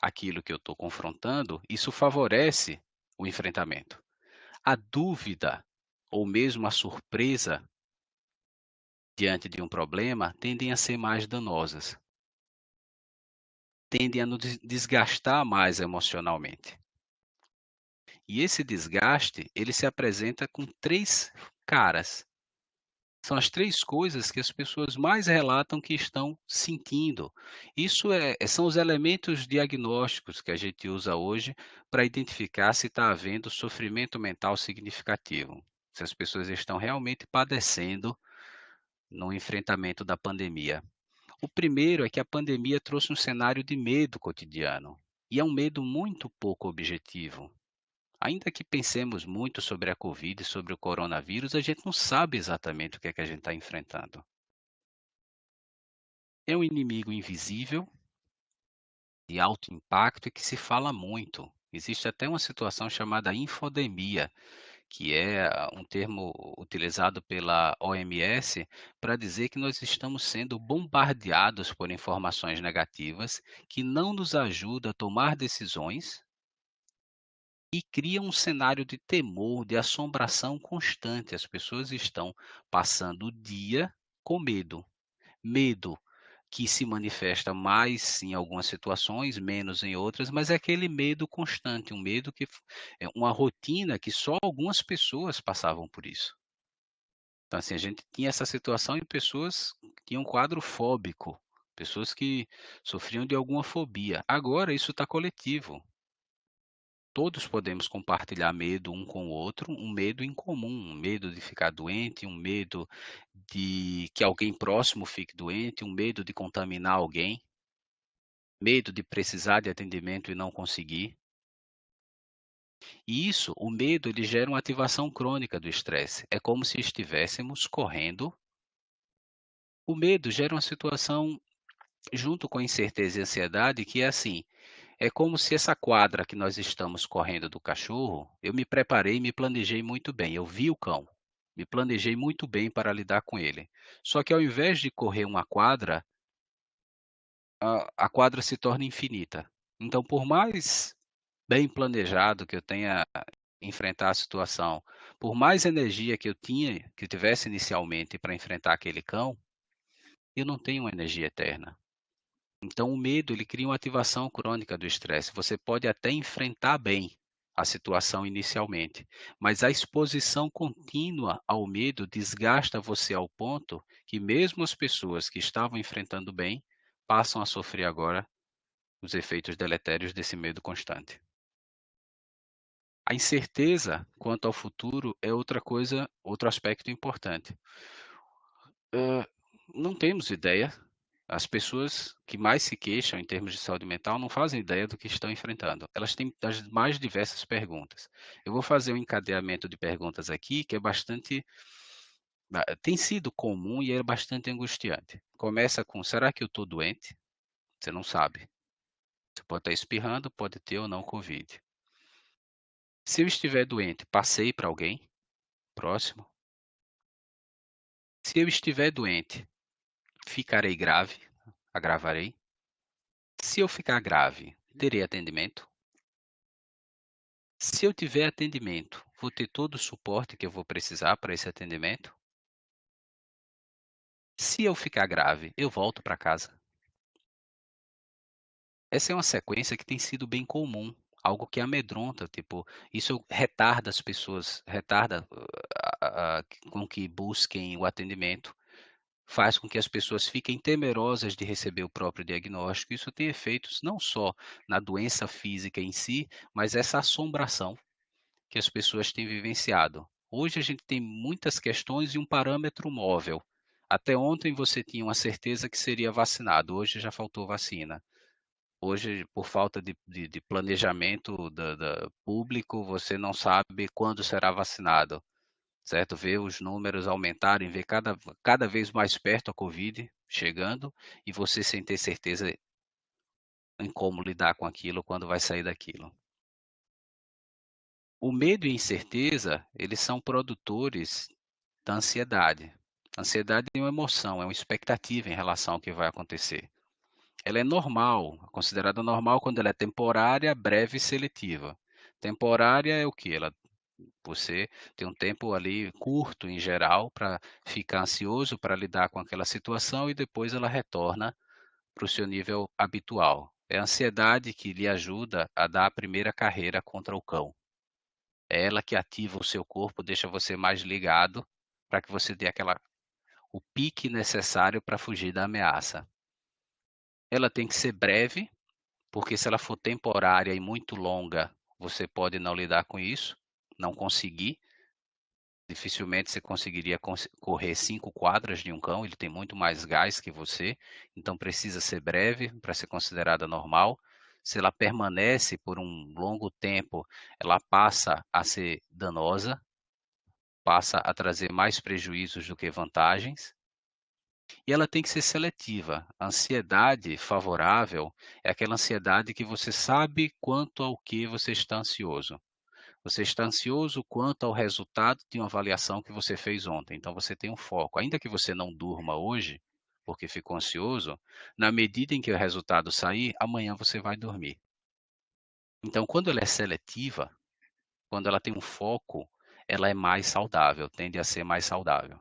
aquilo que eu estou confrontando, isso favorece o enfrentamento. A dúvida ou mesmo a surpresa diante de um problema tendem a ser mais danosas, tendem a nos desgastar mais emocionalmente. E esse desgaste, ele se apresenta com três caras. São as três coisas que as pessoas mais relatam que estão sentindo. Isso são os elementos diagnósticos que a gente usa hoje para identificar se está havendo sofrimento mental significativo, se as pessoas estão realmente padecendo no enfrentamento da pandemia. O primeiro é que a pandemia trouxe um cenário de medo cotidiano, e é um medo muito pouco objetivo. Ainda que pensemos muito sobre a Covid e sobre o coronavírus, a gente não sabe exatamente o que é que a gente está enfrentando. É um inimigo invisível, de alto impacto e que se fala muito. Existe até uma situação chamada infodemia, que é um termo utilizado pela OMS para dizer que nós estamos sendo bombardeados por informações negativas que não nos ajudam a tomar decisões e cria um cenário de temor, de assombração constante. As pessoas estão passando o dia com medo. Medo que se manifesta mais em algumas situações, menos em outras, mas é aquele medo constante, um medo que é uma rotina que só algumas pessoas passavam por isso. Então, assim, a gente tinha essa situação em pessoas que tinham um quadro fóbico, pessoas que sofriam de alguma fobia. Agora isso está coletivo. Todos podemos compartilhar medo um com o outro, um medo em comum, um medo de ficar doente, um medo de que alguém próximo fique doente, um medo de contaminar alguém, medo de precisar de atendimento e não conseguir. E isso, o medo, ele gera uma ativação crônica do estresse. É como se estivéssemos correndo. O medo gera uma situação, junto com a incerteza e a ansiedade, que é assim: é como se essa quadra que nós estamos correndo do cachorro, eu me preparei e me planejei muito bem. Eu vi o cão, me planejei muito bem para lidar com ele. Só que ao invés de correr uma quadra, a quadra se torna infinita. Então, por mais bem planejado que eu tenha enfrentar a situação, por mais energia que que eu tivesse inicialmente para enfrentar aquele cão, eu não tenho uma energia eterna. Então, o medo, ele cria uma ativação crônica do estresse. Você pode até enfrentar bem a situação inicialmente, mas a exposição contínua ao medo desgasta você ao ponto que mesmo as pessoas que estavam enfrentando bem passam a sofrer agora os efeitos deletérios desse medo constante. A incerteza quanto ao futuro é outra coisa, outro aspecto importante. Hã, não temos ideia. As pessoas que mais se queixam em termos de saúde mental não fazem ideia do que estão enfrentando. Elas têm as mais diversas perguntas. Eu vou fazer um encadeamento de perguntas aqui que é bastante tem sido comum e é bastante angustiante. Começa com: "Será que eu estou doente?". Você não sabe. Você pode estar espirrando, pode ter ou não covid. Se eu estiver doente, passei para alguém próximo? Se eu estiver doente, ficarei grave, agravarei. Se eu ficar grave, terei atendimento. Se eu tiver atendimento, vou ter todo o suporte que eu vou precisar para esse atendimento. Se eu ficar grave, eu volto para casa. Essa é uma sequência que tem sido bem comum, algo que amedronta, tipo, isso retarda as pessoas, retarda com que busquem o atendimento, faz com que as pessoas fiquem temerosas de receber o próprio diagnóstico. Isso tem efeitos não só na doença física em si, mas essa assombração que as pessoas têm vivenciado. Hoje a gente tem muitas questões e um parâmetro móvel. Até ontem você tinha uma certeza que seria vacinado, hoje já faltou vacina. Hoje, por falta de planejamento público, você não sabe quando será vacinado, certo? Ver os números aumentarem, ver cada vez mais perto a Covid chegando e você sem ter certeza em como lidar com aquilo, quando vai sair daquilo. O medo e a incerteza, eles são produtores da ansiedade. A ansiedade é uma emoção, é uma expectativa em relação ao que vai acontecer. Ela é normal, considerada normal quando ela é temporária, breve e seletiva. Temporária é o que? Você tem um tempo ali curto, em geral, para ficar ansioso, para lidar com aquela situação e depois ela retorna para o seu nível habitual. É a ansiedade que lhe ajuda a dar a primeira carreira contra o cão. É ela que ativa o seu corpo, deixa você mais ligado para que você dê o pique necessário para fugir da ameaça. Ela tem que ser breve, porque se ela for temporária e muito longa, você pode não lidar com isso, não conseguir. Dificilmente você conseguiria correr 5 quadras de um cão, ele tem muito mais gás que você, então precisa ser breve para ser considerada normal. Se ela permanece por um longo tempo, ela passa a ser danosa, passa a trazer mais prejuízos do que vantagens. E ela tem que ser seletiva. A ansiedade favorável é aquela ansiedade que você sabe quanto ao que você está ansioso. Você está ansioso quanto ao resultado de uma avaliação que você fez ontem. Então você tem um foco. Ainda que você não durma hoje, porque ficou ansioso, na medida em que o resultado sair, amanhã você vai dormir. Então, quando ela é seletiva, quando ela tem um foco, ela é mais saudável, tende a ser mais saudável.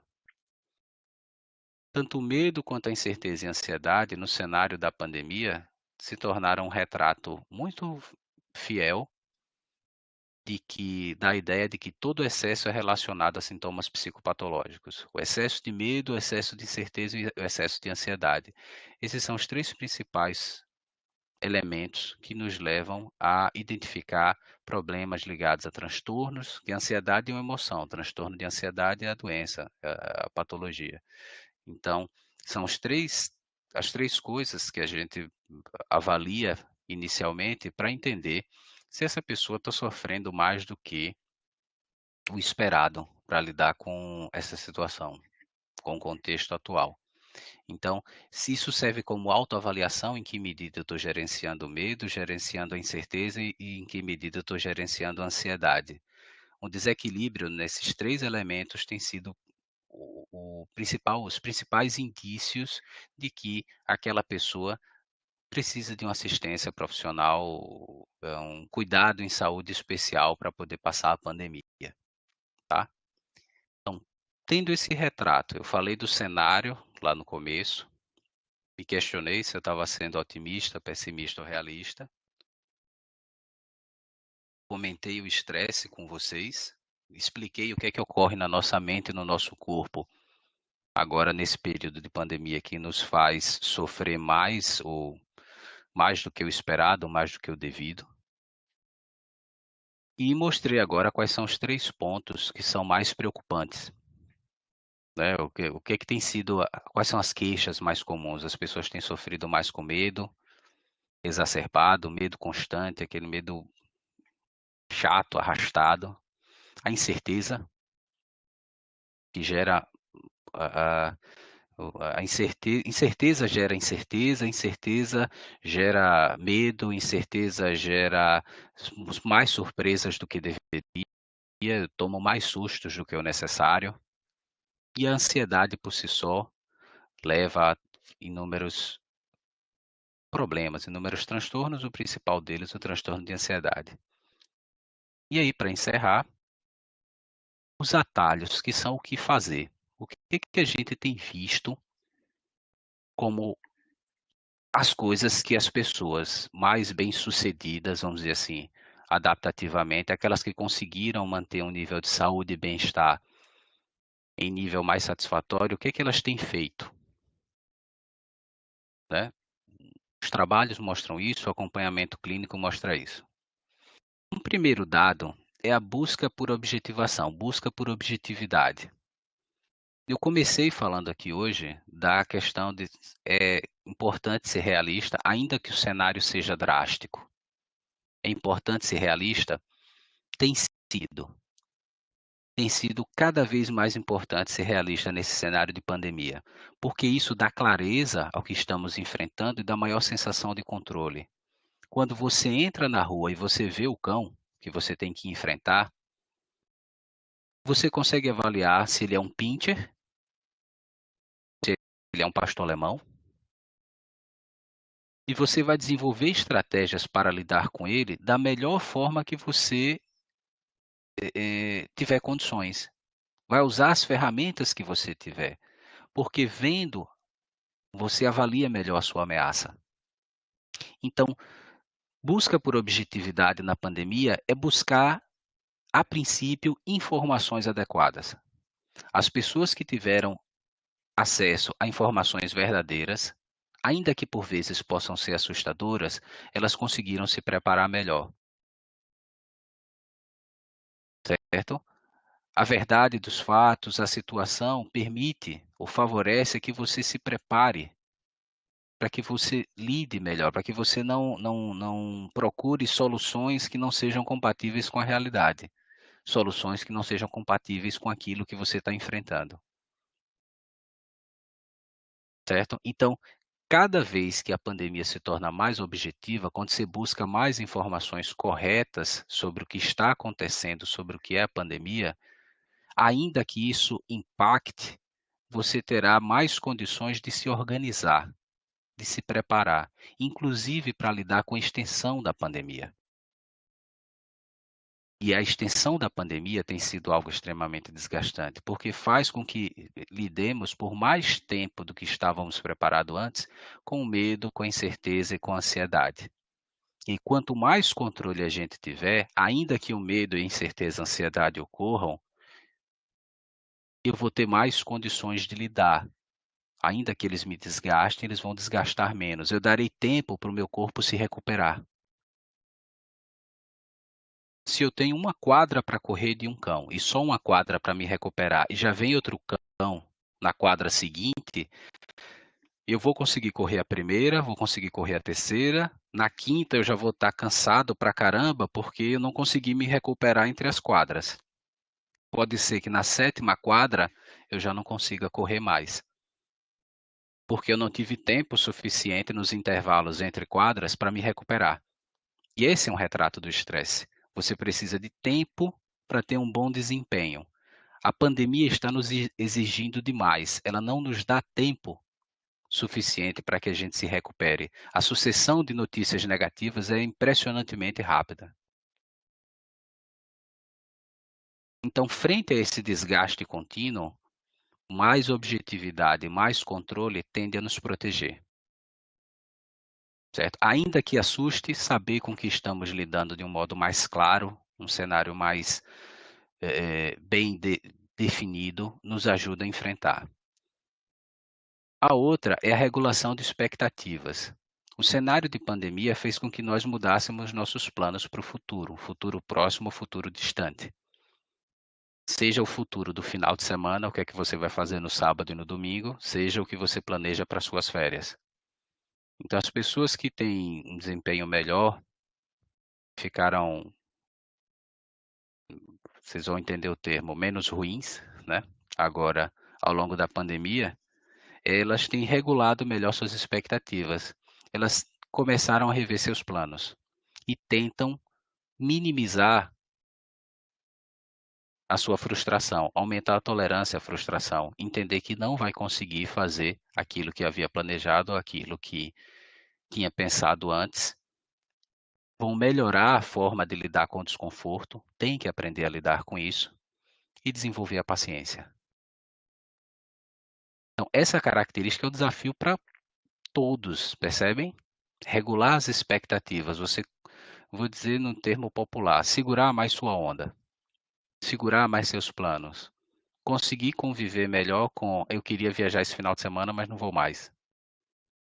Tanto o medo quanto a incerteza e a ansiedade no cenário da pandemia se tornaram um retrato muito fiel da ideia de que todo excesso é relacionado a sintomas psicopatológicos. O excesso de medo, o excesso de incerteza e o excesso de ansiedade. Esses são os três principais elementos que nos levam a identificar problemas ligados a transtornos, que a ansiedade é uma emoção, o transtorno de ansiedade é a doença, a patologia. Então, são as três coisas que a gente avalia inicialmente para entender se essa pessoa está sofrendo mais do que o esperado para lidar com essa situação, com o contexto atual. Então, se isso serve como autoavaliação, em que medida eu estou gerenciando o medo, gerenciando a incerteza e em que medida eu estou gerenciando a ansiedade. Um desequilíbrio nesses três elementos tem sido os principais indícios de que aquela pessoa precisa de uma assistência profissional, um cuidado em saúde especial para poder passar a pandemia, tá? Então, tendo esse retrato, eu falei do cenário lá no começo, me questionei se eu estava sendo otimista, pessimista ou realista. Comentei o estresse com vocês, expliquei o que é que ocorre na nossa mente e no nosso corpo agora nesse período de pandemia que nos faz sofrer mais ou mais do que o esperado, mais do que o devido. E mostrei agora quais são os 3 pontos que são mais preocupantes, né, o que tem sido quais são as queixas mais comuns? As pessoas têm sofrido mais com medo exacerbado, medo constante, aquele medo chato, arrastado, a incerteza, que gera a incerteza gera incerteza, incerteza gera medo, incerteza gera mais surpresas do que deveria, tomo mais sustos do que o necessário. E a ansiedade por si só leva a inúmeros problemas, inúmeros transtornos, o principal deles, o transtorno de ansiedade. E aí, para encerrar, os atalhos, que são o que fazer. O que a gente tem visto como as coisas que as pessoas mais bem-sucedidas, vamos dizer assim, adaptativamente, aquelas que conseguiram manter um nível de saúde e bem-estar em nível mais satisfatório, o que elas têm feito, né? Os trabalhos mostram isso, o acompanhamento clínico mostra isso. Um primeiro dado é a busca por objetivação, busca por objetividade. Eu comecei falando aqui hoje da questão de é importante ser realista, ainda que o cenário seja drástico. É importante ser realista? Tem sido. Tem sido cada vez mais importante ser realista nesse cenário de pandemia, porque isso dá clareza ao que estamos enfrentando e dá maior sensação de controle. Quando você entra na rua e você vê o cão que você tem que enfrentar, você consegue avaliar se ele é um pincher, se ele é um pastor alemão, e você vai desenvolver estratégias para lidar com ele da melhor forma que você tiver condições. Vai usar as ferramentas que você tiver, porque vendo, você avalia melhor a sua ameaça. Então, busca por objetividade na pandemia é buscar, a princípio, informações adequadas. As pessoas que tiveram acesso a informações verdadeiras, ainda que por vezes possam ser assustadoras, elas conseguiram se preparar melhor, certo? A verdade dos fatos, a situação permite ou favorece que você se prepare para que você lide melhor, para que você não procure soluções que não sejam compatíveis com a realidade, soluções que não sejam compatíveis com aquilo que você está enfrentando, certo? Então, cada vez que a pandemia se torna mais objetiva, quando você busca mais informações corretas sobre o que está acontecendo, sobre o que é a pandemia, ainda que isso impacte, você terá mais condições de se organizar, de se preparar, inclusive para lidar com a extensão da pandemia. E a extensão da pandemia tem sido algo extremamente desgastante, porque faz com que lidemos por mais tempo do que estávamos preparados antes, com medo, com incerteza e com ansiedade. E quanto mais controle a gente tiver, ainda que o medo, a incerteza, a ansiedade ocorram, eu vou ter mais condições de lidar. Ainda que eles me desgastem, eles vão desgastar menos. Eu darei tempo para o meu corpo se recuperar. Se eu tenho uma quadra para correr de um cão e só uma quadra para me recuperar e já vem outro cão na quadra seguinte, eu vou conseguir correr a primeira, vou conseguir correr a terceira, na quinta eu já vou estar cansado pra caramba porque eu não consegui me recuperar entre as quadras. Pode ser que na sétima quadra eu já não consiga correr mais, porque eu não tive tempo suficiente nos intervalos entre quadras para me recuperar. E esse é um retrato do estresse. Você precisa de tempo para ter um bom desempenho. A pandemia está nos exigindo demais, ela não nos dá tempo suficiente para que a gente se recupere. A sucessão de notícias negativas é impressionantemente rápida. Então, frente a esse desgaste contínuo, mais objetividade, mais controle tende a nos proteger, certo? Ainda que assuste, saber com que estamos lidando de um modo mais claro, um cenário mais bem definido, nos ajuda a enfrentar. A outra é a regulação de expectativas. O cenário de pandemia fez com que nós mudássemos nossos planos para o futuro, um futuro próximo ou futuro distante. Seja o futuro do final de semana, o que é que você vai fazer no sábado e no domingo, seja o que você planeja para suas férias. Então, as pessoas que têm um desempenho melhor ficaram, vocês vão entender o termo, menos ruins, né? Agora, ao longo da pandemia, elas têm regulado melhor suas expectativas. Elas começaram a rever seus planos e tentam minimizar a sua frustração, aumentar a tolerância à frustração, entender que não vai conseguir fazer aquilo que havia planejado, aquilo que tinha pensado antes, vão melhorar a forma de lidar com o desconforto, tem que aprender a lidar com isso e desenvolver a paciência. Então, essa característica é o desafio para todos, percebem? Regular as expectativas, você, vou dizer num termo popular, segurar mais sua onda, segurar mais seus planos, conseguir conviver melhor com, eu queria viajar esse final de semana, mas não vou mais.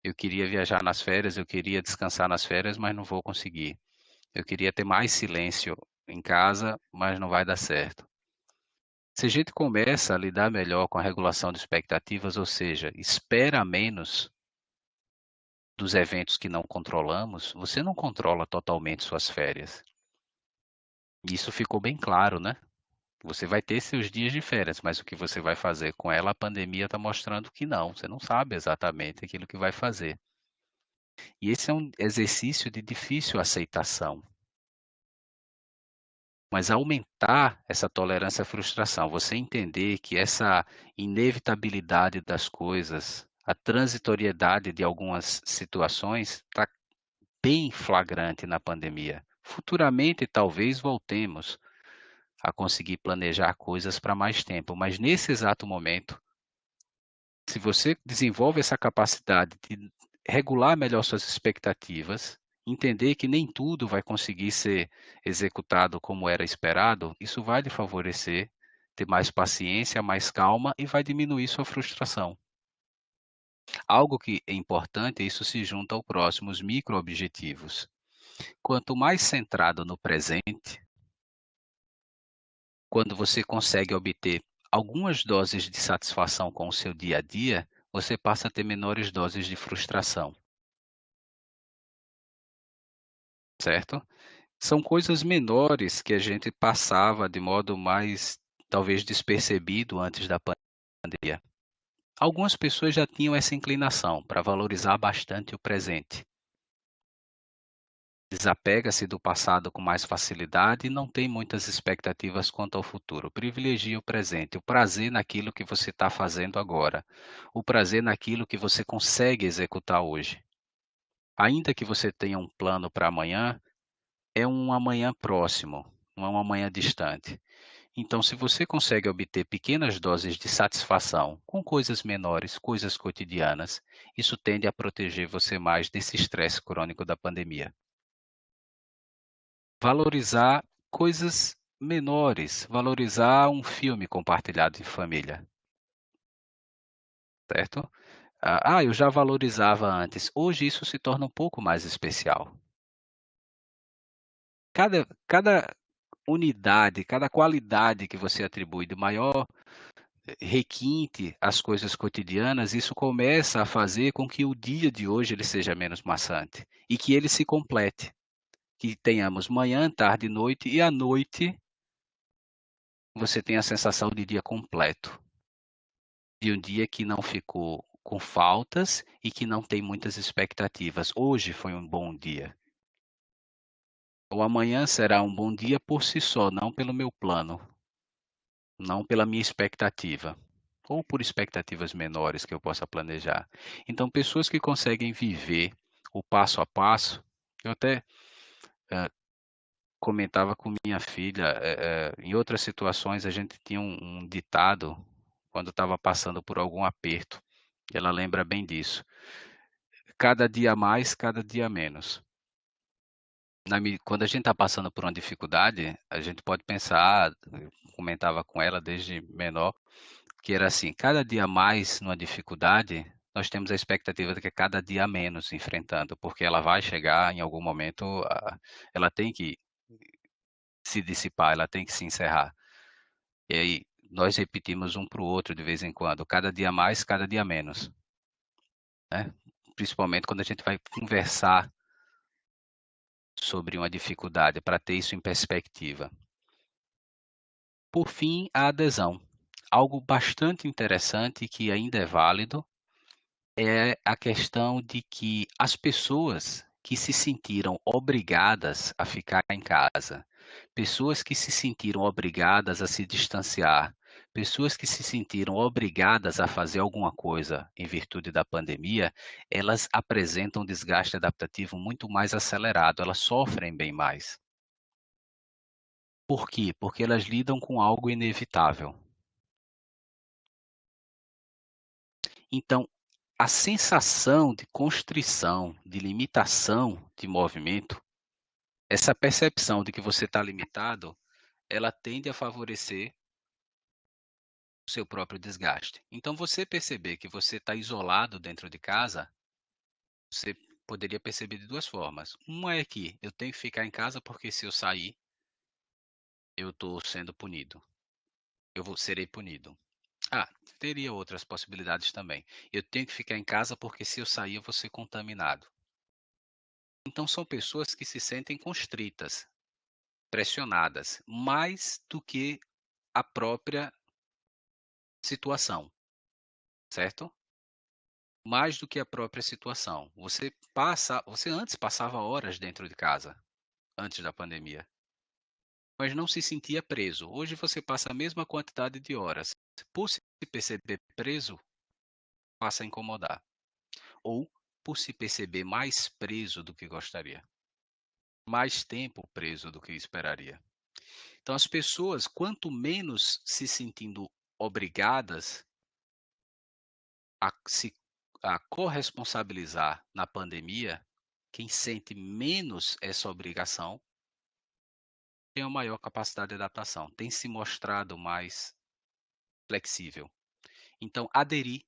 Eu queria viajar nas férias, eu queria descansar nas férias, mas não vou conseguir. Eu queria ter mais silêncio em casa, mas não vai dar certo. Se a gente começa a lidar melhor com a regulação de expectativas, ou seja, espera menos dos eventos que não controlamos, você não controla totalmente suas férias. Isso ficou bem claro, né? Você vai ter seus dias de férias, mas o que você vai fazer com ela, a pandemia está mostrando que não, você não sabe exatamente aquilo que vai fazer. E esse é um exercício de difícil aceitação. Mas aumentar essa tolerância à frustração, você entender que essa inevitabilidade das coisas, a transitoriedade de algumas situações está bem flagrante na pandemia. Futuramente, talvez voltemos a conseguir planejar coisas para mais tempo, mas nesse exato momento, se você desenvolve essa capacidade de regular melhor suas expectativas, entender que nem tudo vai conseguir ser executado como era esperado, isso vai lhe favorecer ter mais paciência, mais calma e vai diminuir sua frustração. Algo que é importante, isso se junta ao próximo, os micro-objetivos. Quanto mais centrado no presente, quando você consegue obter algumas doses de satisfação com o seu dia a dia, você passa a ter menores doses de frustração, certo? São coisas menores que a gente passava de modo mais, talvez, despercebido antes da pandemia. Algumas pessoas já tinham essa inclinação para valorizar bastante o presente. Desapega-se do passado com mais facilidade e não tem muitas expectativas quanto ao futuro. Privilegia o presente, o prazer naquilo que você está fazendo agora, o prazer naquilo que você consegue executar hoje. Ainda que você tenha um plano para amanhã, é um amanhã próximo, não é um amanhã distante. Então, se você consegue obter pequenas doses de satisfação com coisas menores, coisas cotidianas, isso tende a proteger você mais desse estresse crônico da pandemia. Valorizar coisas menores, valorizar um filme compartilhado em família, certo? Eu já valorizava antes, hoje isso se torna um pouco mais especial. Cada unidade, cada qualidade que você atribui de maior requinte às coisas cotidianas, isso começa a fazer com que o dia de hoje ele seja menos maçante e que ele se complete, que tenhamos manhã, tarde e noite, e à noite você tem a sensação de dia completo, de um dia que não ficou com faltas e que não tem muitas expectativas. Hoje foi um bom dia. O amanhã será um bom dia por si só, não pelo meu plano, não pela minha expectativa, ou por expectativas menores que eu possa planejar. Então, pessoas que conseguem viver o passo a passo, eu até comentava com minha filha, em outras situações a gente tinha um ditado quando estava passando por algum aperto. Ela lembra bem disso. Cada dia mais, cada dia menos. Quando a gente está passando por uma dificuldade, a gente pode pensar, eu comentava com ela desde menor, que era assim, cada dia mais numa dificuldade, nós temos a expectativa de que cada dia menos enfrentando, porque ela vai chegar em algum momento, ela tem que se dissipar, ela tem que se encerrar. E aí nós repetimos um para o outro de vez em quando, cada dia mais, cada dia menos, né? Principalmente quando a gente vai conversar sobre uma dificuldade, para ter isso em perspectiva. Por fim, a adesão. Algo bastante interessante que ainda é válido é a questão de que as pessoas que se sentiram obrigadas a ficar em casa, pessoas que se sentiram obrigadas a se distanciar, pessoas que se sentiram obrigadas a fazer alguma coisa em virtude da pandemia, elas apresentam um desgaste adaptativo muito mais acelerado, elas sofrem bem mais. Por quê? Porque elas lidam com algo inevitável. Então, a sensação de constrição, de limitação de movimento, essa percepção de que você está limitado, ela tende a favorecer o seu próprio desgaste. Então, você perceber que você está isolado dentro de casa, você poderia perceber de duas formas. Uma é que eu tenho que ficar em casa porque se eu sair, eu estou sendo punido. Serei punido. Ah, teria outras possibilidades também. Eu tenho que ficar em casa porque se eu sair, eu vou ser contaminado. Então, são pessoas que se sentem constritas, pressionadas, mais do que a própria situação, certo? Mais do que a própria situação. Você antes passava horas dentro de casa, antes da pandemia, mas não se sentia preso. Hoje você passa a mesma quantidade de horas. Por se perceber preso, passa a incomodar. Ou por se perceber mais preso do que gostaria. Mais tempo preso do que esperaria. Então, as pessoas, quanto menos se sentindo obrigadas a se a corresponsabilizar na pandemia, quem sente menos essa obrigação tem uma maior capacidade de adaptação, tem se mostrado mais flexível. Então, aderir,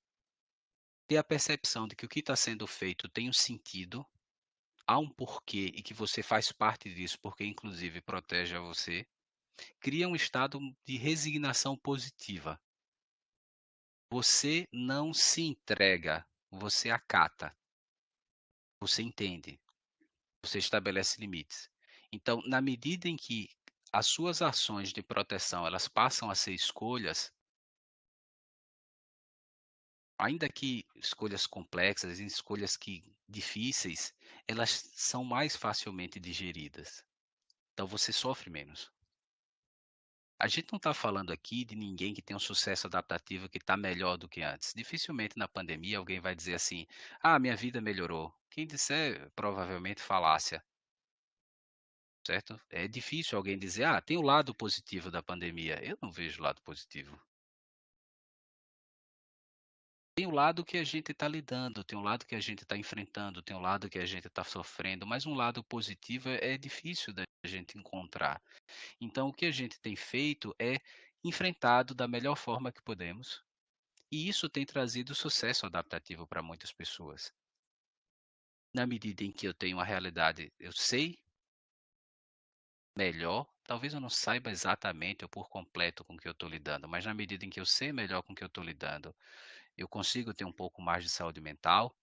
ter a percepção de que o que está sendo feito tem um sentido, há um porquê e que você faz parte disso, porque inclusive protege a você, cria um estado de resignação positiva. Você não se entrega, você acata, você entende, você estabelece limites. Então, na medida em que as suas ações de proteção elas passam a ser escolhas, ainda que escolhas complexas, escolhas que difíceis, elas são mais facilmente digeridas. Então você sofre menos. A gente não está falando aqui de ninguém que tem um sucesso adaptativo que está melhor do que antes. Dificilmente na pandemia alguém vai dizer assim: ah, minha vida melhorou. Quem disser, provavelmente falácia, certo? É difícil alguém dizer: ah, tem o lado positivo da pandemia. Eu não vejo o lado positivo. Tem o lado que a gente está lidando, tem o lado que a gente está enfrentando, tem o lado que a gente está sofrendo, mas um lado positivo é difícil da gente encontrar. Então, o que a gente tem feito é enfrentado da melhor forma que podemos, e isso tem trazido sucesso adaptativo para muitas pessoas. Na medida em que eu tenho uma realidade, eu sei melhor, talvez eu não saiba exatamente ou por completo com o que eu estou lidando, mas na medida em que eu sei melhor com o que eu estou lidando, eu consigo ter um pouco mais de saúde mental.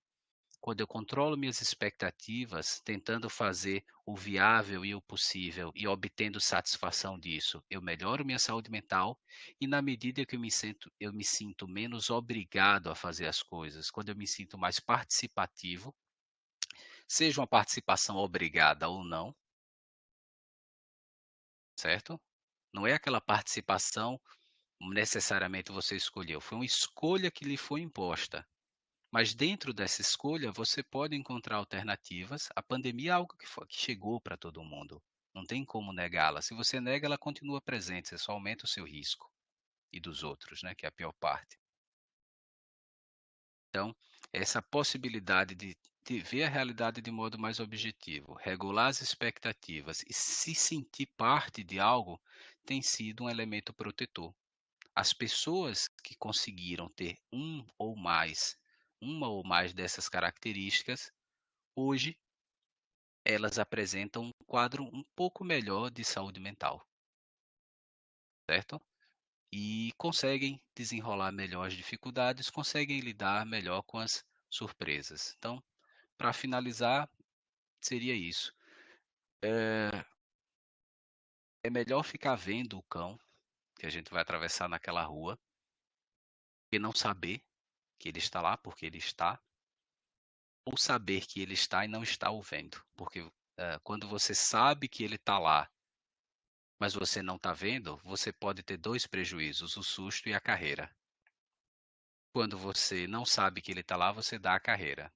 Quando eu controlo minhas expectativas, tentando fazer o viável e o possível e obtendo satisfação disso, eu melhoro minha saúde mental e na medida que eu me sinto menos obrigado a fazer as coisas, quando eu me sinto mais participativo, seja uma participação obrigada ou não, certo? Não é aquela participação necessariamente você escolheu, foi uma escolha que lhe foi imposta. Mas dentro dessa escolha, você pode encontrar alternativas. A pandemia é algo que chegou para todo mundo. Não tem como negá-la. Se você nega, ela continua presente. Você só aumenta o seu risco e dos outros, né, que é a pior parte. Então, essa possibilidade de ver a realidade de modo mais objetivo, regular as expectativas e se sentir parte de algo tem sido um elemento protetor. As pessoas que conseguiram ter uma ou mais dessas características, hoje elas apresentam um quadro um pouco melhor de saúde mental, certo? E conseguem desenrolar melhor as dificuldades, conseguem lidar melhor com as surpresas. Então, para finalizar, seria isso. É melhor ficar vendo o cão que a gente vai atravessar naquela rua e não saber que ele está lá porque ele está, ou saber que ele está e não está o vendo. Porque quando você sabe que ele está lá mas você não está vendo, você pode ter dois prejuízos, o susto e a carreira. Quando você não sabe que ele está lá, você dá a carreira.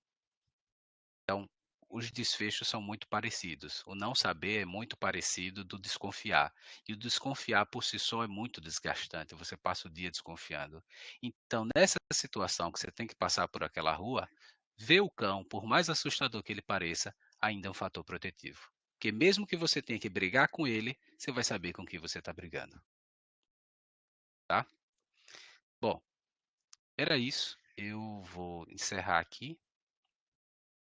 Então, os desfechos são muito parecidos. O não saber é muito parecido do desconfiar. E o desconfiar por si só é muito desgastante. Você passa o dia desconfiando. Então, nessa situação que você tem que passar por aquela rua, ver o cão, por mais assustador que ele pareça, ainda é um fator protetivo. Porque mesmo que você tenha que brigar com ele, você vai saber com quem você está brigando. Tá? Bom, era isso. Eu vou encerrar aqui.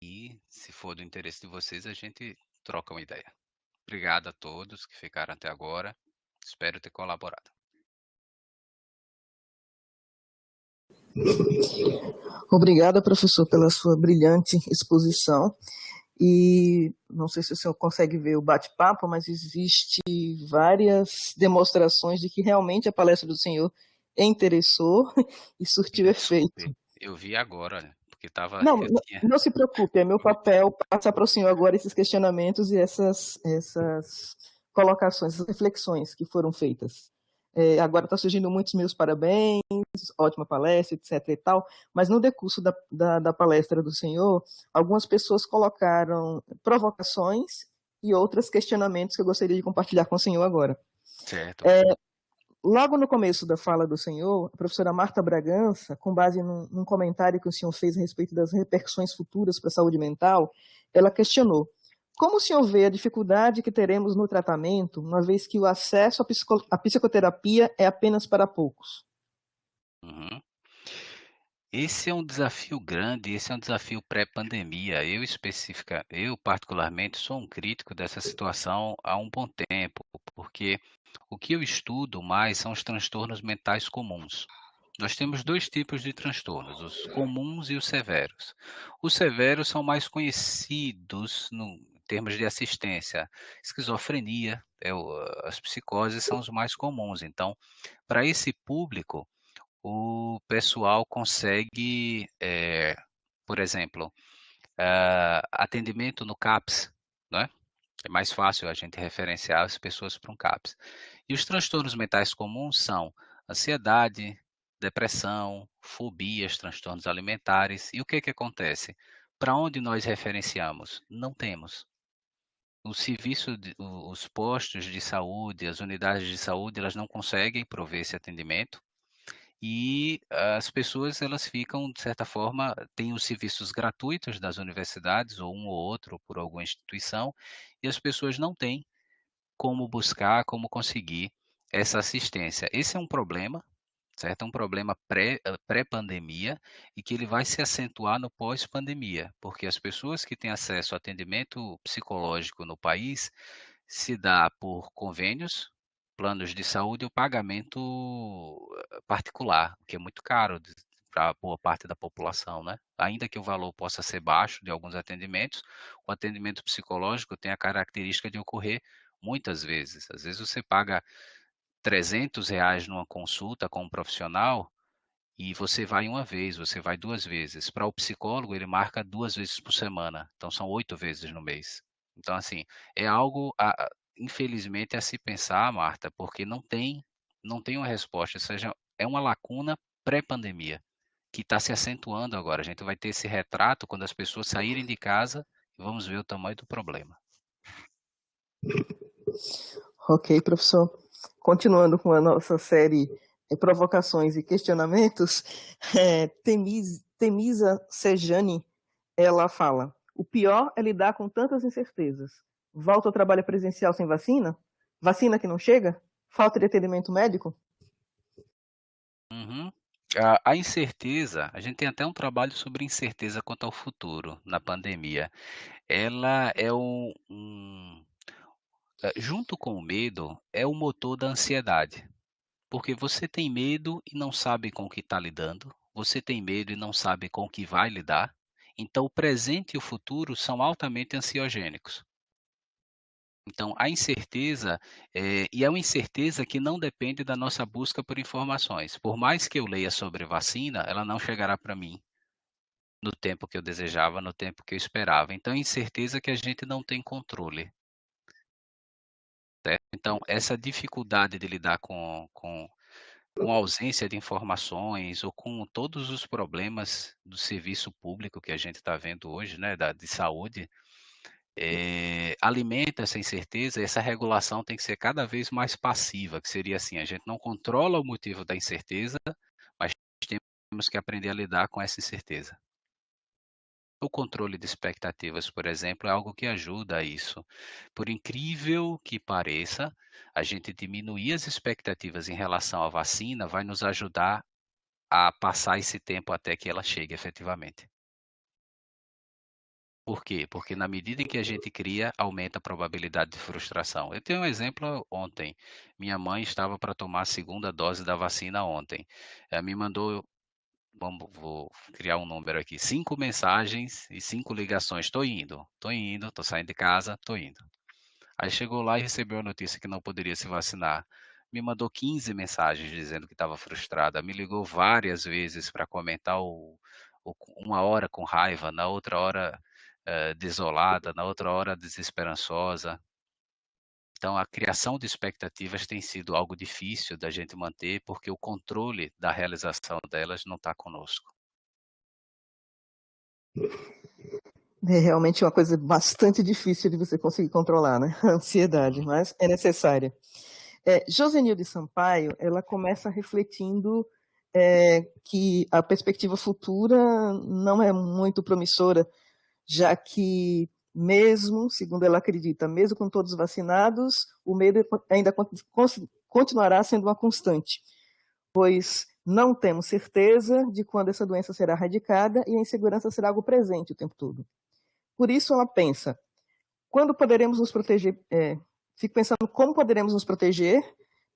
E, se for do interesse de vocês, a gente troca uma ideia. Obrigado a todos que ficaram até agora. Espero ter colaborado. Obrigada, professor, pela sua brilhante exposição. E não sei se o senhor consegue ver o bate-papo, mas existe várias demonstrações de que realmente a palestra do senhor interessou e surtiu efeito. Eu vi agora, olha, porque estava. Não, não se preocupe, é meu papel passar para o senhor agora esses questionamentos e essas colocações, essas reflexões que foram feitas. Agora está surgindo muitos meus parabéns, ótima palestra, etc. e tal, mas no decurso da palestra do senhor, algumas pessoas colocaram provocações e outros questionamentos que eu gostaria de compartilhar com o senhor agora. Certo. Logo no começo da fala do senhor, a professora Marta Bragança, com base num comentário que o senhor fez a respeito das repercussões futuras para a saúde mental, ela questionou: como o senhor vê a dificuldade que teremos no tratamento, uma vez que o acesso à psicoterapia é apenas para poucos? Uhum. Esse é um desafio grande, esse é um desafio pré-pandemia. Eu particularmente sou um crítico dessa situação há um bom tempo, porque o que eu estudo mais são os transtornos mentais comuns. Nós temos dois tipos de transtornos, os comuns e os severos. Os severos são mais conhecidos em termos de assistência. Esquizofrenia, as psicoses são os mais comuns. Então, para esse público, o pessoal consegue, por exemplo, atendimento no CAPS, né? É mais fácil a gente referenciar as pessoas para um CAPS. E os transtornos mentais comuns são ansiedade, depressão, fobias, transtornos alimentares. E o que que acontece? Para onde nós referenciamos? Não temos. O serviço, os postos de saúde, as unidades de saúde, elas não conseguem prover esse atendimento. E as pessoas elas ficam, de certa forma, têm os serviços gratuitos das universidades, ou um ou outro por alguma instituição, e as pessoas não têm como buscar, como conseguir essa assistência. Esse é um problema, certo? É um problema pré-pandemia e que ele vai se acentuar no pós-pandemia, porque as pessoas que têm acesso ao atendimento psicológico no país se dá por convênios, planos de saúde ou pagamento particular, que é muito caro para boa parte da população, né? Ainda que o valor possa ser baixo de alguns atendimentos, o atendimento psicológico tem a característica de ocorrer muitas vezes. Às vezes você paga R$ 300 numa consulta com um profissional e você vai uma vez, você vai duas vezes. Para o psicólogo, ele marca 2 vezes por semana, então são 8 vezes no mês. Então, assim, é algo, infelizmente, a se pensar, Marta, porque não tem uma resposta, ou seja, é uma lacuna pré-pandemia que está se acentuando agora. A gente vai ter esse retrato quando as pessoas saírem de casa e vamos ver o tamanho do problema. Ok, professor. Continuando com a nossa série Provocações e Questionamentos, Temisa Sejani, ela fala: o pior é lidar com tantas incertezas. Volta ao trabalho presencial sem vacina? Vacina que não chega? Falta de atendimento médico? Uhum. A incerteza, a gente tem até um trabalho sobre incerteza quanto ao futuro na pandemia. Ela é junto com o medo, é o motor da ansiedade. Porque você tem medo e não sabe com o que está lidando, você tem medo e não sabe com o que vai lidar. Então, o presente e o futuro são altamente ansiogênicos. Então, a incerteza, e é uma incerteza que não depende da nossa busca por informações. Por mais que eu leia sobre vacina, ela não chegará para mim no tempo que eu desejava, no tempo que eu esperava. Então, é incerteza que a gente não tem controle. Certo? Então, essa dificuldade de lidar com a ausência de informações ou com todos os problemas do serviço público que a gente está vendo hoje, né, de saúde, alimenta essa incerteza. Essa regulação tem que ser cada vez mais passiva, que seria assim, a gente não controla o motivo da incerteza, mas temos que aprender a lidar com essa incerteza. O controle de expectativas, por exemplo, é algo que ajuda a isso. Por incrível que pareça, a gente diminuir as expectativas em relação à vacina vai nos ajudar a passar esse tempo até que ela chegue efetivamente. Por quê? Porque na medida em que a gente cria, aumenta a probabilidade de frustração. Eu tenho um exemplo ontem. Minha mãe estava para tomar a segunda dose da vacina ontem. Ela me mandou, vou criar um número aqui, 5 mensagens e 5 ligações. Estou indo, estou saindo de casa, estou indo. Aí chegou lá e recebeu a notícia que não poderia se vacinar. Me mandou 15 mensagens dizendo que estava frustrada. Me ligou várias vezes para comentar uma hora com raiva, na outra hora desolada, na outra hora desesperançosa. Então, a criação de expectativas tem sido algo difícil da gente manter, porque o controle da realização delas não está conosco. É realmente uma coisa bastante difícil de você conseguir controlar, né? A ansiedade, mas é necessária. Josenilde Sampaio, ela começa refletindo que a perspectiva futura não é muito promissora, já que mesmo, segundo ela acredita, mesmo com todos vacinados, o medo ainda continuará sendo uma constante, pois não temos certeza de quando essa doença será erradicada e a insegurança será algo presente o tempo todo. Por isso ela pensa, quando poderemos nos proteger, fico pensando como poderemos nos proteger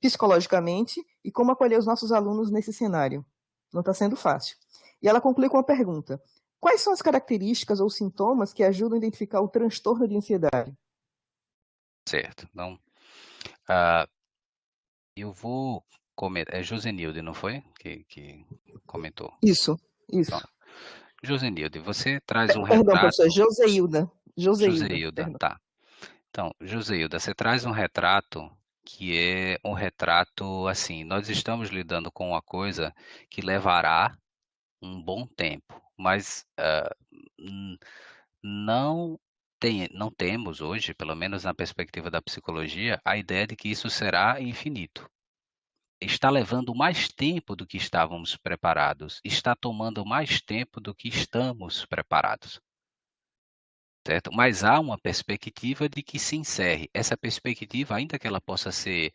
psicologicamente e como acolher os nossos alunos nesse cenário. Não está sendo fácil. E ela conclui com uma pergunta: quais são as características ou sintomas que ajudam a identificar o transtorno de ansiedade? Certo. Então, eu vou comentar. É Josenilde, não foi? Que comentou. Isso. Pronto. Josenilde, você traz um Perdão, retrato. professor, Joseilda, Joseilda, perdão. tá. Então, Joseilda, você traz um retrato que é um retrato assim, nós estamos lidando com uma coisa que levará um bom tempo, mas não não temos hoje, pelo menos na perspectiva da psicologia, a ideia de que isso será infinito. Está levando mais tempo do que estávamos preparados, está tomando mais tempo do que estamos preparados. Certo? Mas há uma perspectiva de que se encerre. Essa perspectiva, ainda que ela possa ser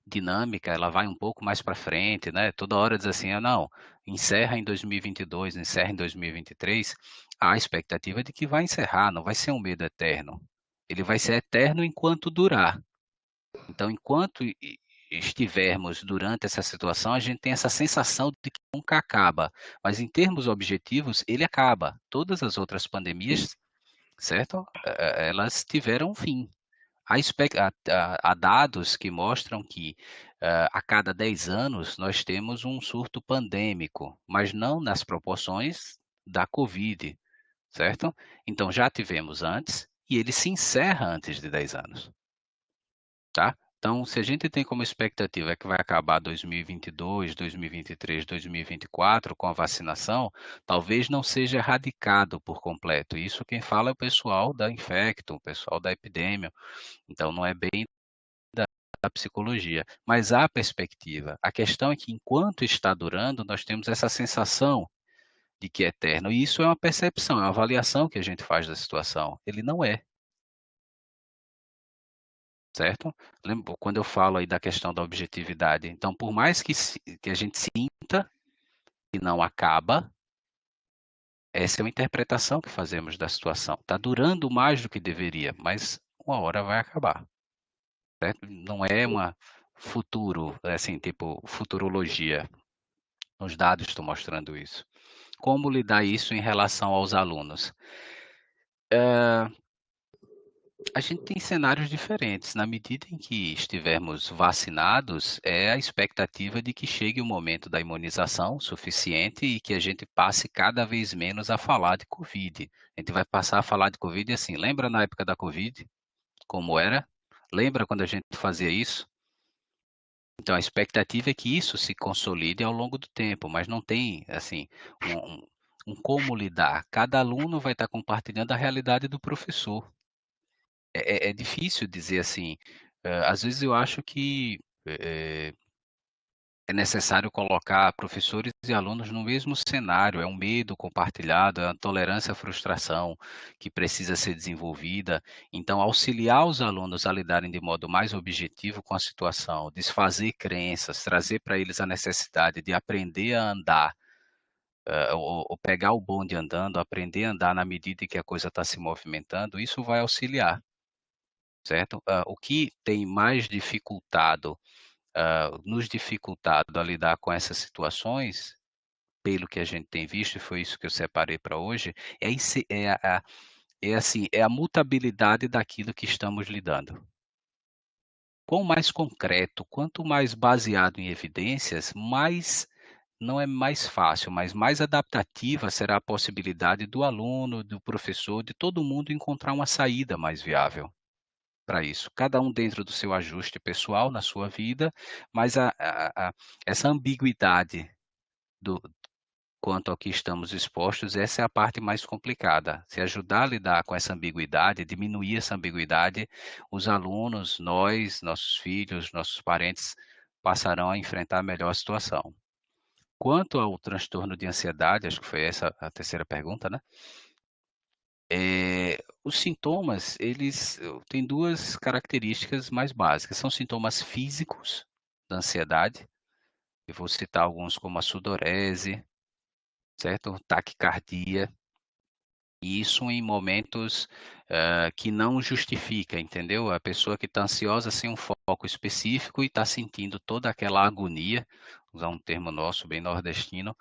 dinâmica, ela vai um pouco mais para frente, né? Toda hora diz assim, não, encerra em 2022, encerra em 2023. Há a expectativa de que vai encerrar, não vai ser um medo eterno. Ele vai ser eterno enquanto durar. Então, enquanto estivermos durante essa situação, a gente tem essa sensação de que nunca acaba. Mas em termos objetivos, ele acaba. Todas as outras pandemias, certo? Elas tiveram um fim. Há dados que mostram que a cada 10 anos nós temos um surto pandêmico, mas não nas proporções da Covid, certo? Então já tivemos antes e ele se encerra antes de 10 anos, tá? Então, se a gente tem como expectativa que vai acabar 2022, 2023, 2024 com a vacinação, talvez não seja erradicado por completo. Isso quem fala é o pessoal da Infecto, o pessoal da epidemia. Então, não é bem da psicologia, mas há perspectiva. A questão é que enquanto está durando, nós temos essa sensação de que é eterno. E isso é uma percepção, é uma avaliação que a gente faz da situação. Ele não é. Certo? Lembra quando eu falo aí da questão da objetividade. Então, por mais que a gente sinta que não acaba, essa é uma interpretação que fazemos da situação. Está durando mais do que deveria, mas uma hora vai acabar. Certo? Não é uma futuro, assim, tipo futurologia. Os dados estão mostrando isso. Como lidar isso em relação aos alunos? A gente tem cenários diferentes. Na medida em que estivermos vacinados, é a expectativa de que chegue o momento da imunização suficiente e que a gente passe cada vez menos a falar de Covid. A gente vai passar a falar de Covid assim, lembra na época da Covid? Como era? Lembra quando a gente fazia isso? Então, a expectativa é que isso se consolide ao longo do tempo, mas não tem, assim, um como lidar. Cada aluno vai estar compartilhando a realidade do professor. É difícil dizer assim, às vezes eu acho que é necessário colocar professores e alunos no mesmo cenário, é um medo compartilhado, é uma tolerância à frustração que precisa ser desenvolvida. Então, auxiliar os alunos a lidarem de modo mais objetivo com a situação, desfazer crenças, trazer para eles a necessidade de aprender a andar, ou pegar o bonde andando, aprender a andar na medida em que a coisa está se movimentando, isso vai auxiliar, certo? O que tem mais dificultado nos dificultado a lidar com essas situações, pelo que a gente tem visto, e foi isso que eu separei para hoje, é a mutabilidade daquilo que estamos lidando. Quanto mais concreto, quanto mais baseado em evidências, mais não é mais fácil, mas mais adaptativa será a possibilidade do aluno, do professor, de todo mundo encontrar uma saída mais viável para isso. Cada um dentro do seu ajuste pessoal na sua vida, mas essa ambiguidade do, quanto ao que estamos expostos, essa é a parte mais complicada. Se ajudar a lidar com essa ambiguidade, diminuir essa ambiguidade, os alunos, nós, nossos filhos, nossos parentes passarão a enfrentar melhor a situação. Quanto ao transtorno de ansiedade, acho que foi essa a terceira pergunta, né? Os sintomas, eles têm duas características mais básicas. São sintomas físicos da ansiedade. Eu vou citar alguns como a sudorese, certo? Taquicardia. E isso em momentos que não justifica, entendeu? A pessoa que está ansiosa sem um foco específico e está sentindo toda aquela agonia, usar um termo nosso bem nordestino,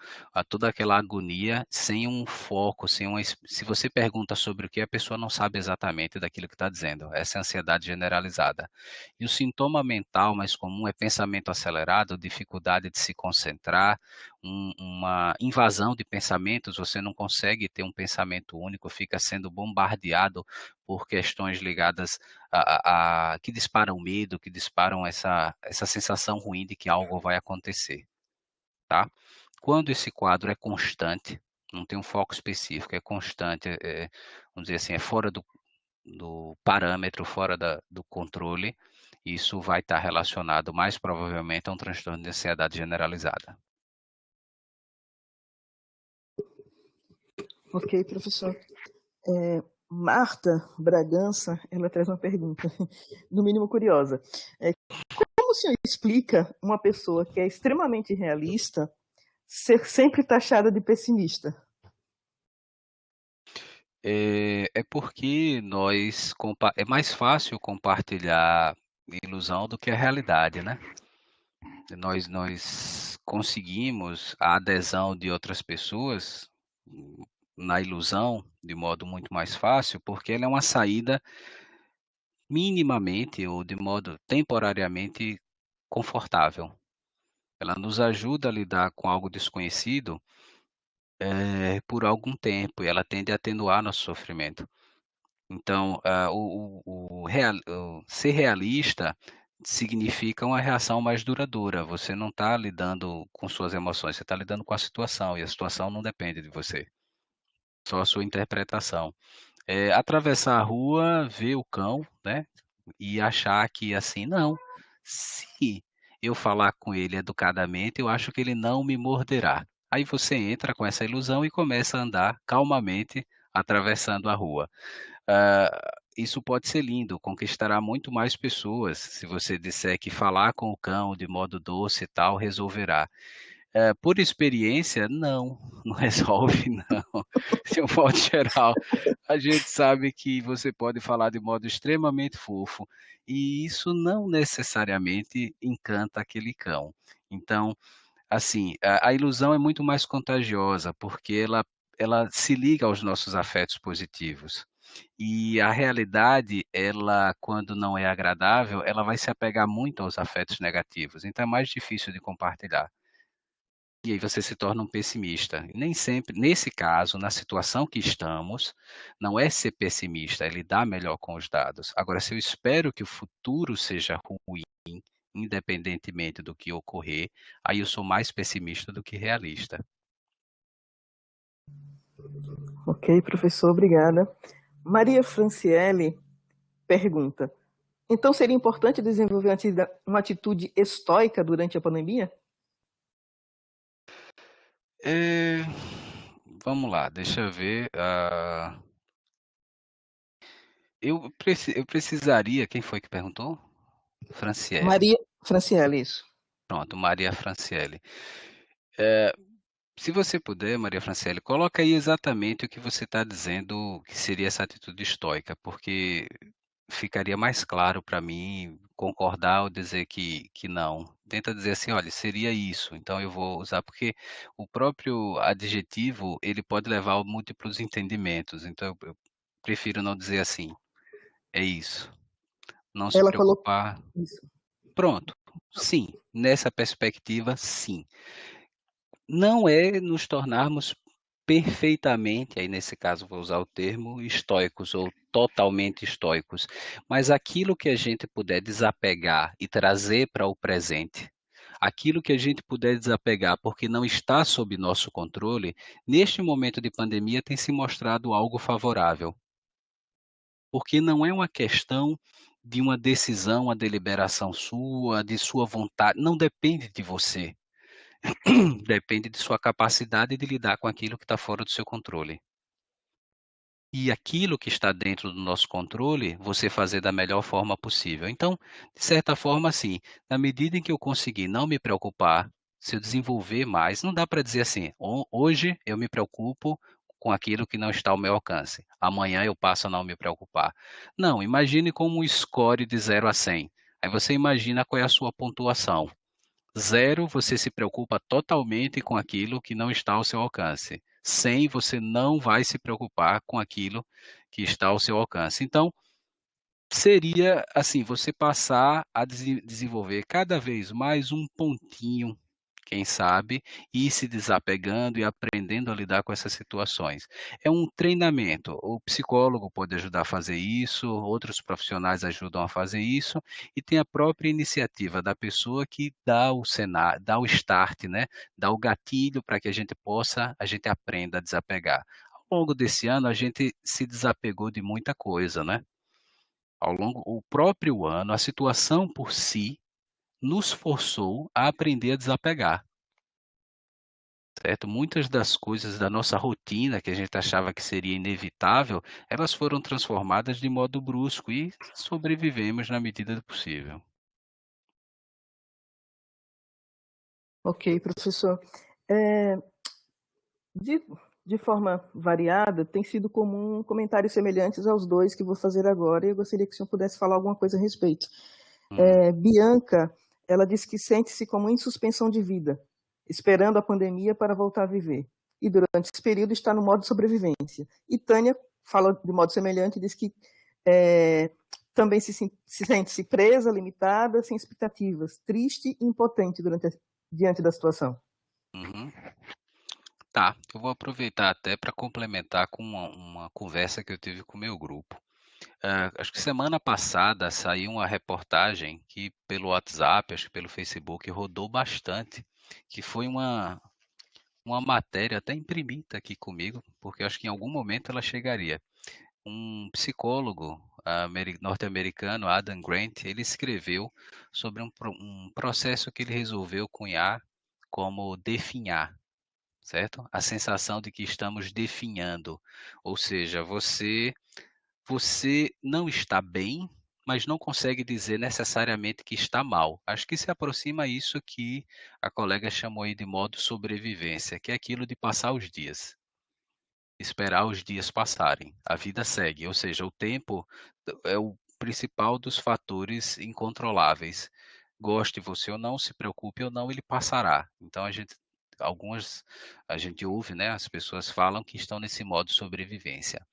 toda aquela agonia sem um foco, se você pergunta sobre o que a pessoa não sabe exatamente daquilo que está dizendo. Essa é a ansiedade generalizada. E o sintoma mental mais comum é pensamento acelerado, dificuldade de se concentrar, uma invasão de pensamentos, você não consegue ter um pensamento único, fica sendo bombardeado por questões ligadas que disparam medo, que disparam essa sensação ruim de que algo vai acontecer, tá? Quando esse quadro é constante, não tem um foco específico, é constante, vamos dizer assim, é fora do parâmetro, fora do controle, isso vai estar relacionado mais provavelmente a um transtorno de ansiedade generalizada. Ok, professor. Marta Bragança, ela traz uma pergunta, no mínimo curiosa. Como o senhor explica uma pessoa que é extremamente realista ser sempre taxada de pessimista? É porque é mais fácil compartilhar ilusão do que a realidade, né? Nós conseguimos a adesão de outras pessoas na ilusão de modo muito mais fácil, porque ela é uma saída minimamente ou de modo temporariamente confortável. Ela nos ajuda a lidar com algo desconhecido por algum tempo e ela tende a atenuar nosso sofrimento. Então, o ser realista significa uma reação mais duradoura. Você não está lidando com suas emoções, você está lidando com a situação, e a situação não depende de você, só a sua interpretação. Atravessar a rua, ver o cão, né? E achar que assim, não, se eu falar com ele educadamente, eu acho que ele não me morderá. Aí você entra com essa ilusão e começa a andar calmamente atravessando a rua. Isso pode ser lindo, conquistará muito mais pessoas se você disser que falar com o cão de modo doce e tal resolverá. Por experiência, não, não resolve, não. De um modo geral, a gente sabe que você pode falar de modo extremamente fofo e isso não necessariamente encanta aquele cão. Então, assim, a ilusão é muito mais contagiosa porque ela se liga aos nossos afetos positivos. E a realidade, ela, quando não é agradável, ela vai se apegar muito aos afetos negativos. Então é mais difícil de compartilhar. E aí você se torna um pessimista. E nem sempre, nesse caso, na situação que estamos, não é ser pessimista, é lidar melhor com os dados. Agora, se eu espero que o futuro seja ruim, independentemente do que ocorrer, aí eu sou mais pessimista do que realista. Ok, professor, obrigada. Maria Franciele pergunta: então seria importante desenvolver uma atitude estoica durante a pandemia? Vamos lá, deixa eu ver. Eu precisaria. Quem foi que perguntou? Franciele. Maria Franciele, isso. Pronto, Maria Franciele. Se você puder, Maria Franciele, coloca aí exatamente o que você está dizendo que seria essa atitude estoica, porque ficaria mais claro para mim concordar ou dizer que não. Tenta dizer assim, olha, seria isso, então eu vou usar, porque o próprio adjetivo, ele pode levar a múltiplos entendimentos, então eu prefiro não dizer assim, é isso, não se Ela colocou preocupar. isso. Pronto, sim, nessa perspectiva, sim. Não é nos tornarmos perfeitamente, aí nesse caso vou usar o termo estoicos ou totalmente estoicos, mas aquilo que a gente puder desapegar e trazer para o presente, aquilo que a gente puder desapegar porque não está sob nosso controle, neste momento de pandemia tem se mostrado algo favorável, porque não é uma questão de uma decisão, uma deliberação sua, de sua vontade, não depende de você. Depende de sua capacidade de lidar com aquilo que está fora do seu controle. E aquilo que está dentro do nosso controle, você fazer da melhor forma possível. Então, de certa forma, assim, na medida em que eu conseguir não me preocupar, se eu desenvolver mais, não dá para dizer assim, hoje eu me preocupo com aquilo que não está ao meu alcance, amanhã eu passo a não me preocupar. Não, imagine como um score de 0 a 100. Aí você imagina qual é a sua pontuação. 0, você se preocupa totalmente com aquilo que não está ao seu alcance. 100, você não vai se preocupar com aquilo que está ao seu alcance. Então, seria assim, você passar a desenvolver cada vez mais um pontinho, quem sabe, e ir se desapegando e aprendendo a lidar com essas situações. É um treinamento. O psicólogo pode ajudar a fazer isso, outros profissionais ajudam a fazer isso, e tem a própria iniciativa da pessoa que dá o cenário, dá o start, né? Dá o gatilho para que a gente aprenda a desapegar. Ao longo desse ano, a gente se desapegou de muita coisa, né? O próprio ano, a situação por si nos forçou a aprender a desapegar, certo? Muitas das coisas da nossa rotina que a gente achava que seria inevitável, elas foram transformadas de modo brusco e sobrevivemos na medida do possível. Ok, professor. É, de, de forma variada, tem sido comum comentários semelhantes aos dois que vou fazer agora, e eu gostaria que o senhor pudesse falar alguma coisa a respeito. Bianca, ela disse que sente-se como em suspensão de vida, esperando a pandemia para voltar a viver. E durante esse período está no modo sobrevivência. E Tânia fala de modo semelhante e diz que também se sente-se presa, limitada, sem expectativas, triste e impotente diante da situação. Uhum. Tá, eu vou aproveitar até para complementar com uma conversa que eu tive com o meu grupo. Acho que semana passada saiu uma reportagem que pelo WhatsApp, acho que pelo Facebook, rodou bastante, que foi uma matéria, até imprimi tá aqui comigo, porque acho que em algum momento ela chegaria. Um psicólogo norte-americano, Adam Grant, ele escreveu sobre um processo que ele resolveu cunhar como definhar, certo? A sensação de que estamos definhando, ou seja, você não está bem, mas não consegue dizer necessariamente que está mal. Acho que se aproxima a isso que a colega chamou aí de modo sobrevivência, que é aquilo de passar os dias, esperar os dias passarem. A vida segue, ou seja, o tempo é o principal dos fatores incontroláveis. Goste você ou não, se preocupe ou não, ele passará. Então a gente ouve, né, as pessoas falam que estão nesse modo sobrevivência.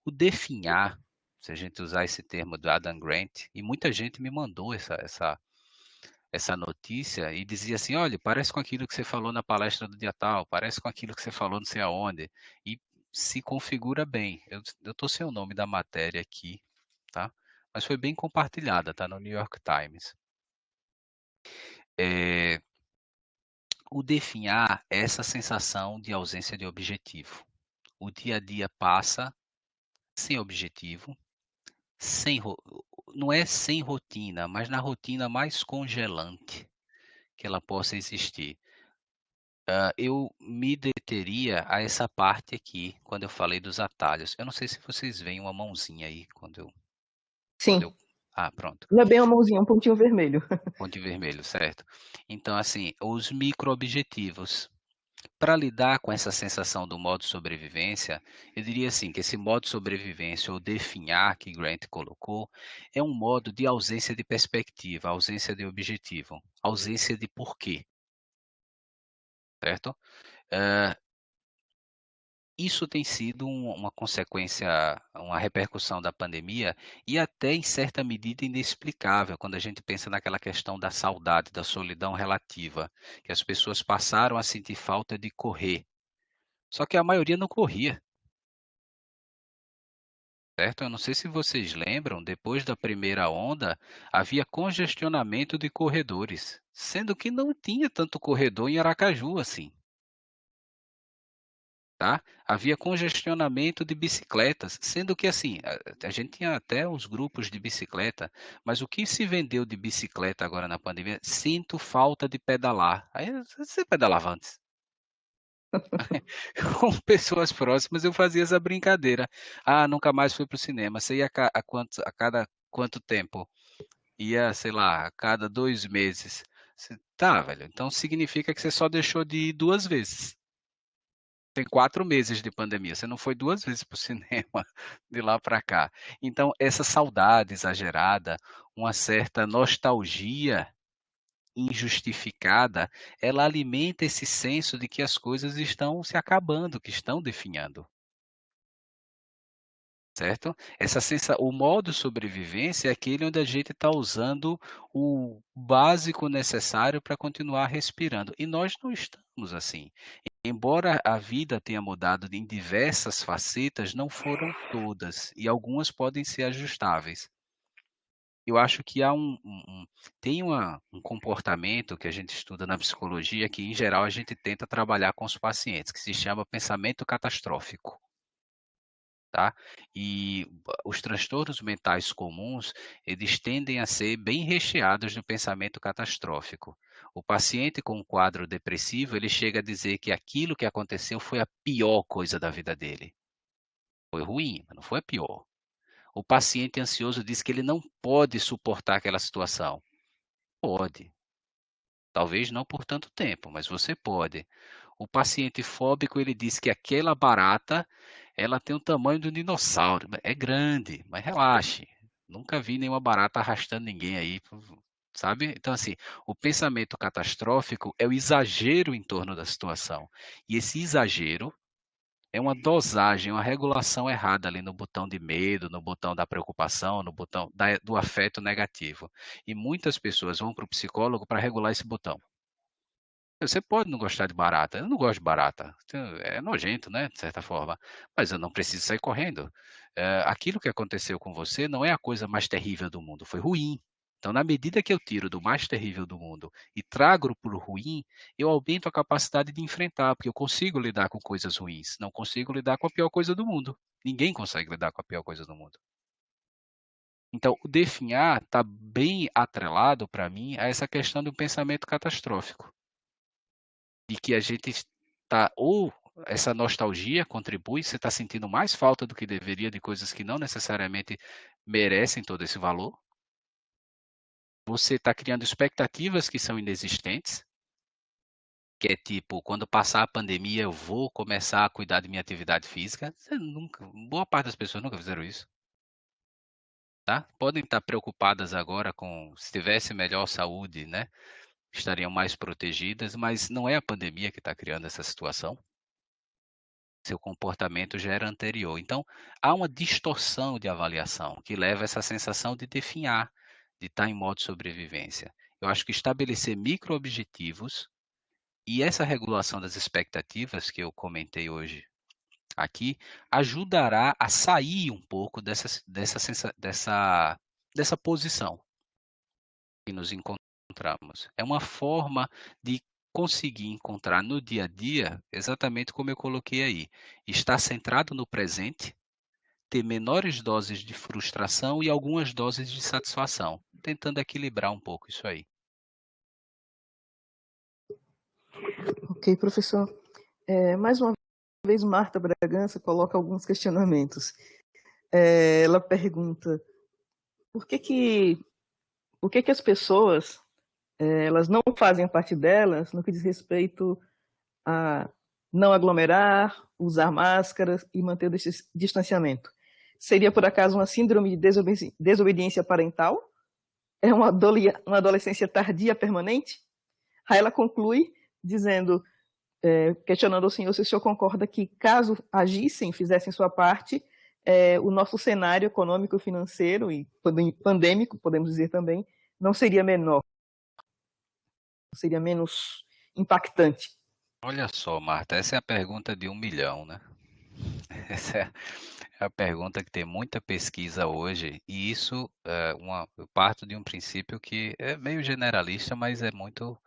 O definhar, se a gente usar esse termo do Adam Grant, e muita gente me mandou essa notícia e dizia assim, olha, parece com aquilo que você falou na palestra do dia tal, parece com aquilo que você falou não sei aonde, e se configura bem. Eu estou sem o nome da matéria aqui, tá? Mas foi bem compartilhada, tá no New York Times. O definhar é essa sensação de ausência de objetivo. O dia a dia passa sem objetivo, não é sem rotina, mas na rotina mais congelante que ela possa existir. Eu me deteria a essa parte aqui, quando eu falei dos atalhos. Eu não sei se vocês veem uma mãozinha aí quando Sim. eu... Ah, pronto. Não é bem uma mãozinha, é um pontinho vermelho. Ponto vermelho, certo. Então, assim, os micro-objetivos. Para lidar com essa sensação do modo sobrevivência, eu diria assim, que esse modo sobrevivência ou definhar que Grant colocou, é um modo de ausência de perspectiva, ausência de objetivo, ausência de porquê, certo? Isso tem sido uma consequência, uma repercussão da pandemia e até em certa medida inexplicável quando a gente pensa naquela questão da saudade, da solidão relativa, que as pessoas passaram a sentir falta de correr. Só que a maioria não corria, certo? Eu não sei se vocês lembram, depois da primeira onda, havia congestionamento de corredores, sendo que não tinha tanto corredor em Aracaju assim. Tá? Havia congestionamento de bicicletas, sendo que assim, a gente tinha até os grupos de bicicleta, mas o que se vendeu de bicicleta agora na pandemia, sinto falta de pedalar. Aí você pedalava antes. Com pessoas próximas eu fazia essa brincadeira. Ah, nunca mais fui para o cinema. Você ia a cada quanto tempo? Ia, sei lá, a cada 2 meses. Tá, velho. Então significa que você só deixou de ir 2 vezes. Tem 4 meses de pandemia, você não foi 2 vezes para o cinema de lá para cá. Então, essa saudade exagerada, uma certa nostalgia injustificada, ela alimenta esse senso de que as coisas estão se acabando, que estão definhando. Certo? O modo sobrevivência é aquele onde a gente está usando o básico necessário para continuar respirando. E nós não estamos assim. Embora a vida tenha mudado em diversas facetas, não foram todas, e algumas podem ser ajustáveis. Eu acho que tem um comportamento que a gente estuda na psicologia que, em geral, a gente tenta trabalhar com os pacientes, que se chama pensamento catastrófico. Tá? E os transtornos mentais comuns, eles tendem a ser bem recheados no pensamento catastrófico. O paciente com um quadro depressivo, ele chega a dizer que aquilo que aconteceu foi a pior coisa da vida dele. Foi ruim, mas não foi a pior. O paciente ansioso diz que ele não pode suportar aquela situação. Pode. Talvez não por tanto tempo, mas você pode. O paciente fóbico, ele diz que aquela barata, ela tem o tamanho de um dinossauro. É grande, mas relaxe. Nunca vi nenhuma barata arrastando ninguém aí, sabe? Então, assim, o pensamento catastrófico é o exagero em torno da situação. E esse exagero é uma dosagem, uma regulação errada ali no botão de medo, no botão da preocupação, no botão do afeto negativo. E muitas pessoas vão para o psicólogo para regular esse botão. Você pode não gostar de barata. Eu não gosto de barata. É nojento, né? De certa forma. Mas eu não preciso sair correndo. Aquilo que aconteceu com você não é a coisa mais terrível do mundo. Foi ruim. Então, na medida que eu tiro do mais terrível do mundo e trago para o ruim, eu aumento a capacidade de enfrentar, porque eu consigo lidar com coisas ruins. Não consigo lidar com a pior coisa do mundo. Ninguém consegue lidar com a pior coisa do mundo. Então, o definhar está bem atrelado, para mim, a essa questão do pensamento catastrófico de que a gente está, ou essa nostalgia contribui, você está sentindo mais falta do que deveria de coisas que não necessariamente merecem todo esse valor. Você está criando expectativas que são inexistentes, que é tipo, quando passar a pandemia eu vou começar a cuidar de minha atividade física. Boa parte das pessoas nunca fizeram isso. Tá? Podem estar preocupadas agora com se tivesse melhor saúde, né? Estariam mais protegidas, mas não é a pandemia que está criando essa situação. Seu comportamento já era anterior. Então, há uma distorção de avaliação que leva a essa sensação de definhar, de estar em modo sobrevivência. Eu acho que estabelecer micro-objetivos e essa regulação das expectativas que eu comentei hoje aqui ajudará a sair um pouco dessa posição que nos encontramos. É uma forma de conseguir encontrar no dia a dia, exatamente como eu coloquei aí, estar centrado no presente, ter menores doses de frustração e algumas doses de satisfação, tentando equilibrar um pouco isso aí. Ok, professor. Mais uma vez, Marta Bragança coloca alguns questionamentos. Ela pergunta por que as pessoas elas não fazem parte delas no que diz respeito a não aglomerar, usar máscaras e manter o distanciamento. Seria, por acaso, uma síndrome de desobediência parental? É uma adolescência tardia permanente? Aí ela conclui dizendo, questionando o senhor se o senhor concorda que, caso agissem, fizessem sua parte, o nosso cenário econômico, financeiro e pandêmico, podemos dizer também, não seria menor, seria menos impactante. Olha só, Marta, essa é a pergunta de 1 milhão, né? Essa é a pergunta que tem muita pesquisa hoje, e isso eu parto de um princípio que é meio generalista, mas é muito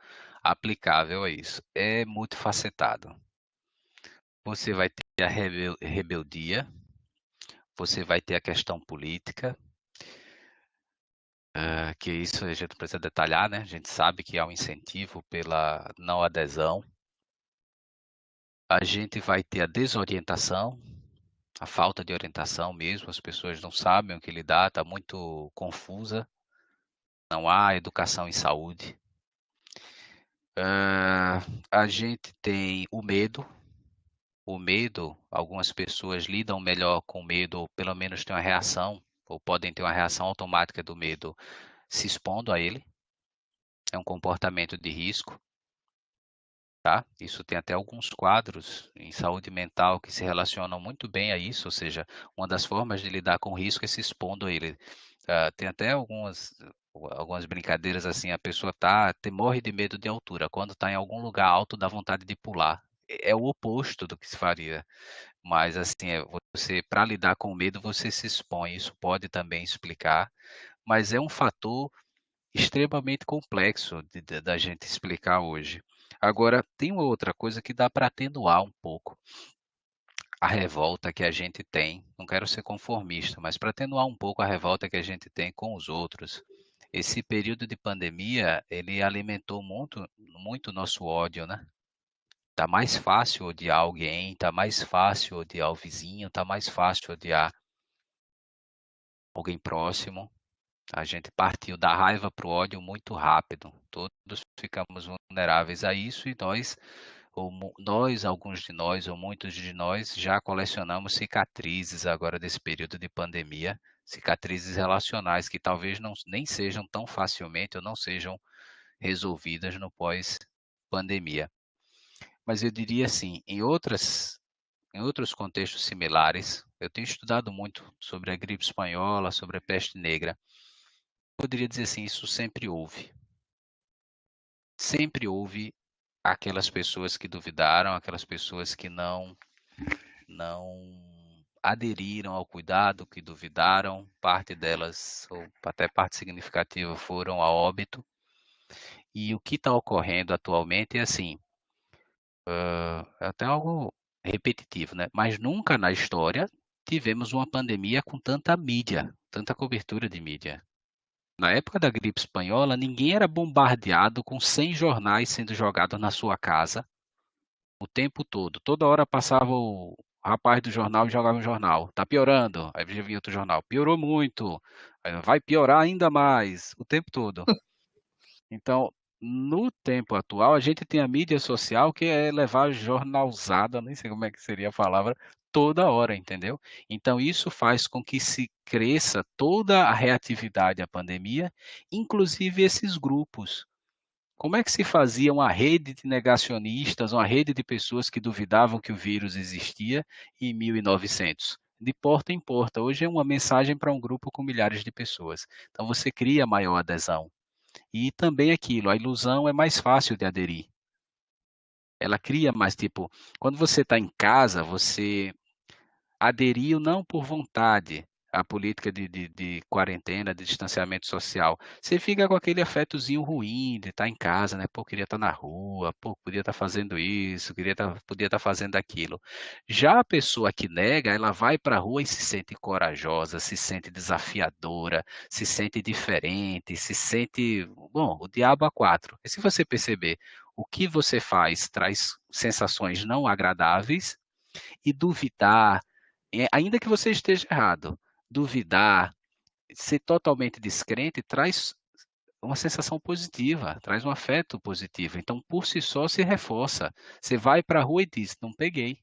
aplicável a isso. É multifacetado. Você vai ter a rebeldia, você vai ter a questão política, que isso a gente precisa detalhar, né? A gente sabe que há um incentivo pela não adesão. A gente vai ter a desorientação, a falta de orientação mesmo, as pessoas não sabem o que lidar, está muito confusa, não há educação em saúde. A gente tem o medo, algumas pessoas lidam melhor com medo, ou pelo menos têm uma reação, ou podem ter uma reação automática do medo se expondo a ele, é um comportamento de risco. Tá? Isso tem até alguns quadros em saúde mental que se relacionam muito bem a isso, ou seja, uma das formas de lidar com o risco é se expondo a ele. Tem até algumas brincadeiras assim, a pessoa morre de medo de altura, quando está em algum lugar alto dá vontade de pular. É o oposto do que se faria, mas assim, você para lidar com o medo você se expõe, isso pode também explicar, mas é um fator extremamente complexo da gente explicar hoje. Agora, tem uma outra coisa que dá para atenuar um pouco a revolta que a gente tem. Não quero ser conformista, mas para atenuar um pouco a revolta que a gente tem com os outros. Esse período de pandemia, ele alimentou muito o nosso ódio, né? Tá mais fácil odiar alguém, tá mais fácil odiar o vizinho, tá mais fácil odiar alguém próximo. A gente partiu da raiva para o ódio muito rápido. Todos ficamos vulneráveis a isso e alguns de nós, ou muitos de nós, já colecionamos cicatrizes agora desse período de pandemia, cicatrizes relacionais que talvez nem sejam tão facilmente ou não sejam resolvidas no pós-pandemia. Mas eu diria assim, em outros contextos similares, eu tenho estudado muito sobre a gripe espanhola, sobre a peste negra. Poderia dizer assim, isso sempre houve. Sempre houve aquelas pessoas que duvidaram, aquelas pessoas que não aderiram ao cuidado, que duvidaram, parte delas, ou até parte significativa, foram a óbito. E o que está ocorrendo atualmente é assim, é até algo repetitivo, né? Mas nunca na história tivemos uma pandemia com tanta mídia, tanta cobertura de mídia. Na época da gripe espanhola, ninguém era bombardeado com 100 jornais sendo jogados na sua casa o tempo todo. Toda hora passava o rapaz do jornal e jogava um jornal. Tá piorando. Aí já vinha outro jornal. Piorou muito. Aí vai piorar ainda mais. O tempo todo. Então, no tempo atual, a gente tem a mídia social que é levar jornalzada, nem sei como é que seria a palavra, toda hora, entendeu? Então, isso faz com que se cresça toda a reatividade à pandemia, inclusive esses grupos. Como é que se fazia uma rede de negacionistas, uma rede de pessoas que duvidavam que o vírus existia em 1900? De porta em porta. Hoje é uma mensagem para um grupo com milhares de pessoas. Então, você cria maior adesão. E também aquilo, a ilusão é mais fácil de aderir. Ela cria mais, tipo, quando você está em casa, você aderiu não por vontade à política de quarentena, de distanciamento social. Você fica com aquele afetozinho ruim de estar em casa, né? Pô, queria estar na rua, pô, podia estar fazendo isso, podia estar fazendo aquilo. Já a pessoa que nega, ela vai para a rua e se sente corajosa, se sente desafiadora, se sente diferente, se sente, bom, o diabo a quatro. E se você perceber, o que você faz traz sensações não agradáveis e duvidar, ainda que você esteja errado, duvidar, ser totalmente descrente traz uma sensação positiva, traz um afeto positivo. Então, por si só, se reforça. Você vai para a rua e diz, não peguei.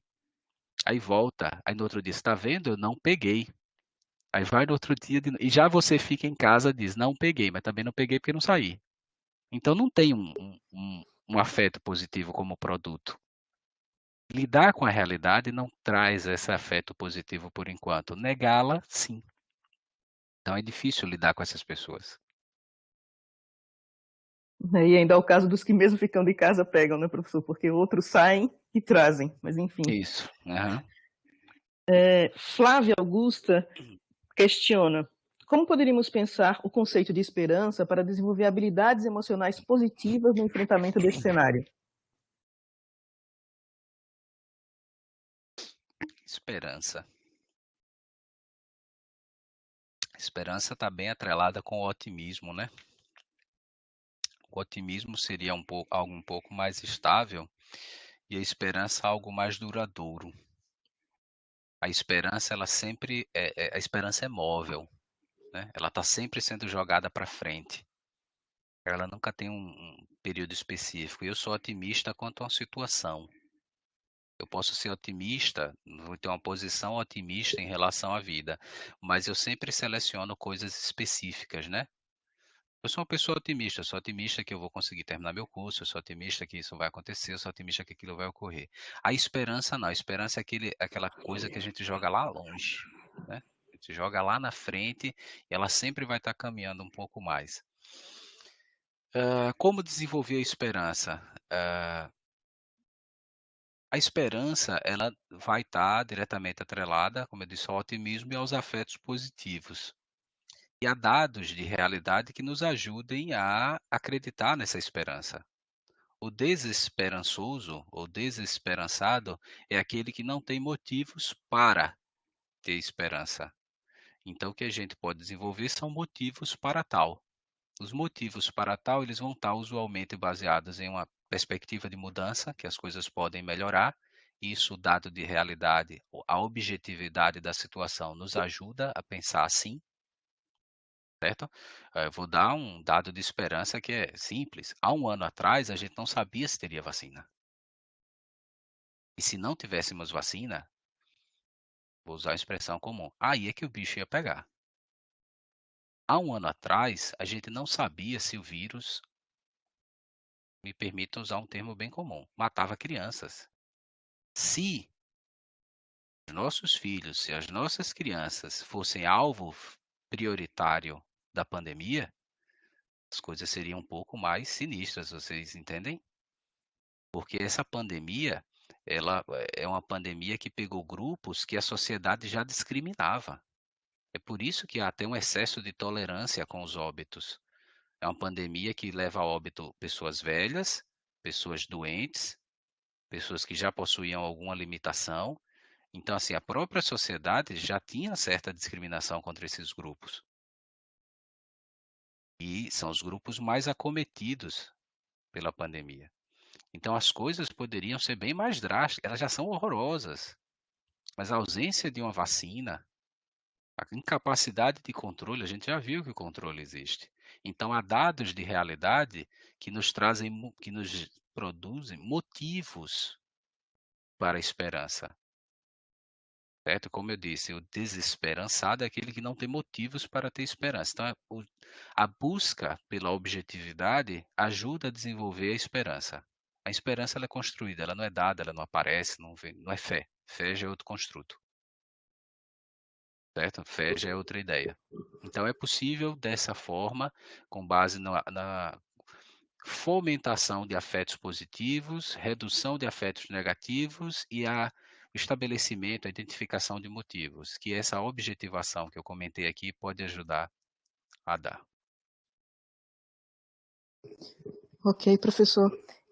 Aí volta. Aí no outro dia, está vendo? Eu não peguei. Aí vai no outro dia e já você fica em casa e diz, não peguei, mas também não peguei porque não saí. Então, não tem um afeto positivo como produto. Lidar com a realidade não traz esse afeto positivo por enquanto. Negá-la, sim. Então é difícil lidar com essas pessoas. E ainda é o caso dos que mesmo ficando em casa pegam, né, professor? Porque outros saem e trazem, mas enfim. Isso. Uhum. Flávia Augusta questiona: como poderíamos pensar o conceito de esperança para desenvolver habilidades emocionais positivas no enfrentamento desse cenário? Esperança. Esperança está bem atrelada com o otimismo, né? O otimismo seria algo um pouco mais estável e a esperança algo mais duradouro. A esperança, ela sempre a esperança é móvel, né? Ela está sempre sendo jogada para frente. Ela nunca tem um período específico. E eu sou otimista quanto a uma situação. Eu posso ser otimista, vou ter uma posição otimista em relação à vida, mas eu sempre seleciono coisas específicas, né? Eu sou uma pessoa otimista, eu sou otimista que eu vou conseguir terminar meu curso, eu sou otimista que isso vai acontecer, eu sou otimista que aquilo vai ocorrer. A esperança não, a esperança é aquela coisa que a gente joga lá longe, né? A gente joga lá na frente e ela sempre vai estar caminhando um pouco mais. Como desenvolver a esperança? A esperança, ela vai estar diretamente atrelada, como eu disse, ao otimismo e aos afetos positivos. E há dados de realidade que nos ajudem a acreditar nessa esperança. O desesperançoso ou desesperançado é aquele que não tem motivos para ter esperança. Então, o que a gente pode desenvolver são motivos para tal. Os motivos para tal, eles vão estar usualmente baseados em uma perspectiva de mudança, que as coisas podem melhorar. Isso, dado de realidade, a objetividade da situação nos ajuda a pensar assim, certo? Eu vou dar um dado de esperança que é simples. Há um ano atrás, a gente não sabia se teria vacina. E se não tivéssemos vacina, vou usar a expressão comum, aí é que o bicho ia pegar. Há um ano atrás, a gente não sabia se o vírus, me permitam usar um termo bem comum, matava crianças. Se os nossos filhos, se as nossas crianças fossem alvo prioritário da pandemia, as coisas seriam um pouco mais sinistras, vocês entendem? Porque essa pandemia, ela é uma pandemia que pegou grupos que a sociedade já discriminava. É por isso que há até um excesso de tolerância com os óbitos. É uma pandemia que leva a óbito pessoas velhas, pessoas doentes, pessoas que já possuíam alguma limitação. Então, assim, a própria sociedade já tinha certa discriminação contra esses grupos. E são os grupos mais acometidos pela pandemia. Então, as coisas poderiam ser bem mais drásticas, elas já são horrorosas. Mas a ausência de uma vacina, a incapacidade de controle, a gente já viu que o controle existe. Então, há dados de realidade que nos trazem, que nos produzem motivos para a esperança. Certo? Como eu disse, o desesperançado é aquele que não tem motivos para ter esperança. Então, a busca pela objetividade ajuda a desenvolver a esperança. A esperança ela é construída, ela não é dada, ela não aparece, não é fé. Fé já é outro construto. Certo? Fé já é outra ideia. Então, é possível dessa forma, com base na fomentação de afetos positivos, redução de afetos negativos e o estabelecimento, a identificação de motivos, que essa objetivação que eu comentei aqui pode ajudar a dar. Ok, professor.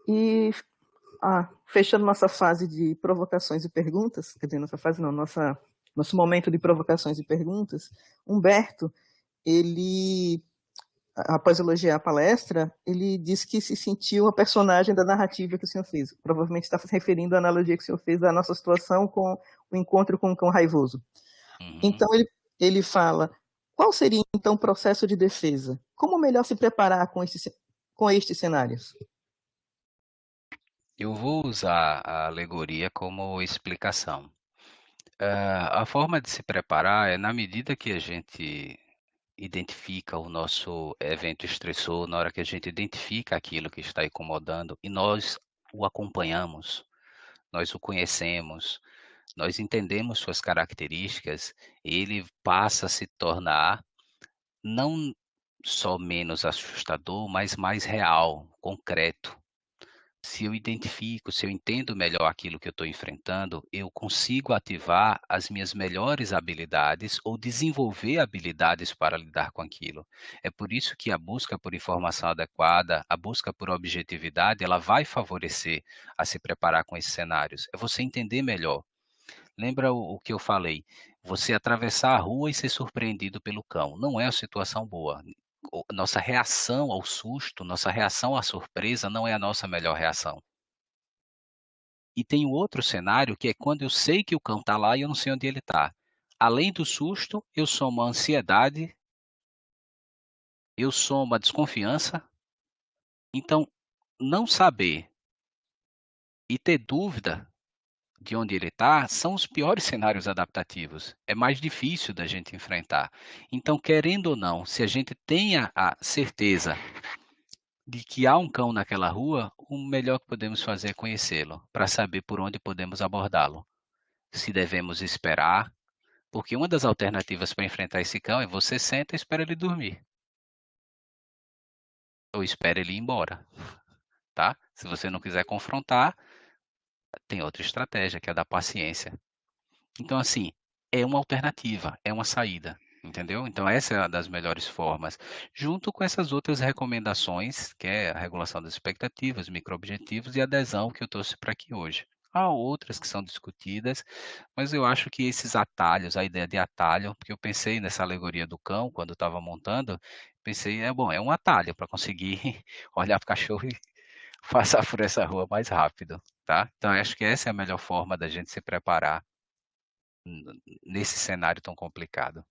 E fechando nossa fase de provocações e perguntas, quer dizer, nossa fase não, nosso momento de provocações e perguntas, Humberto, ele, após elogiar a palestra, ele disse que se sentiu a personagem da narrativa que o senhor fez. Provavelmente está se referindo à analogia que o senhor fez da nossa situação com o encontro com o cão raivoso. Uhum. Então, ele fala, qual seria, então, o processo de defesa? Como melhor se preparar com estes cenários? Eu vou usar a alegoria como explicação. A forma de se preparar é na medida que a gente identifica o nosso evento estressor, na hora que a gente identifica aquilo que está incomodando e nós o acompanhamos, nós o conhecemos, nós entendemos suas características, ele passa a se tornar não só menos assustador, mas mais real, concreto. Se eu identifico, se eu entendo melhor aquilo que eu estou enfrentando, eu consigo ativar as minhas melhores habilidades ou desenvolver habilidades para lidar com aquilo. É por isso que a busca por informação adequada, a busca por objetividade, ela vai favorecer a se preparar com esses cenários. É você entender melhor. Lembra o que eu falei? Você atravessar a rua e ser surpreendido pelo cão. Não é uma situação boa. Nossa reação ao susto, nossa reação à surpresa não é a nossa melhor reação. E tem um outro cenário que é quando eu sei que o cão está lá e eu não sei onde ele está. Além do susto, eu somo a ansiedade, eu somo a desconfiança. Então, não saber e ter dúvida de onde ele está são os piores cenários adaptativos. É mais difícil da gente enfrentar. Então, querendo ou não, se a gente tem a certeza de que há um cão naquela rua, o melhor que podemos fazer é conhecê-lo, para saber por onde podemos abordá-lo. Se devemos esperar, porque uma das alternativas para enfrentar esse cão é você senta e espera ele dormir. Ou espera ele ir embora, tá? Se você não quiser confrontar, tem outra estratégia, que é a da paciência. Então, assim, é uma alternativa, é uma saída, entendeu? Então, essa é uma das melhores formas, junto com essas outras recomendações, que é a regulação das expectativas, micro-objetivos e adesão que eu trouxe para aqui hoje. Há outras que são discutidas, mas eu acho que esses atalhos, a ideia de atalho, porque eu pensei nessa alegoria do cão, quando eu estava montando, pensei, é um atalho para conseguir olhar para o cachorro e passar por essa rua mais rápido, tá? Então, eu acho que essa é a melhor forma da gente se preparar nesse cenário tão complicado.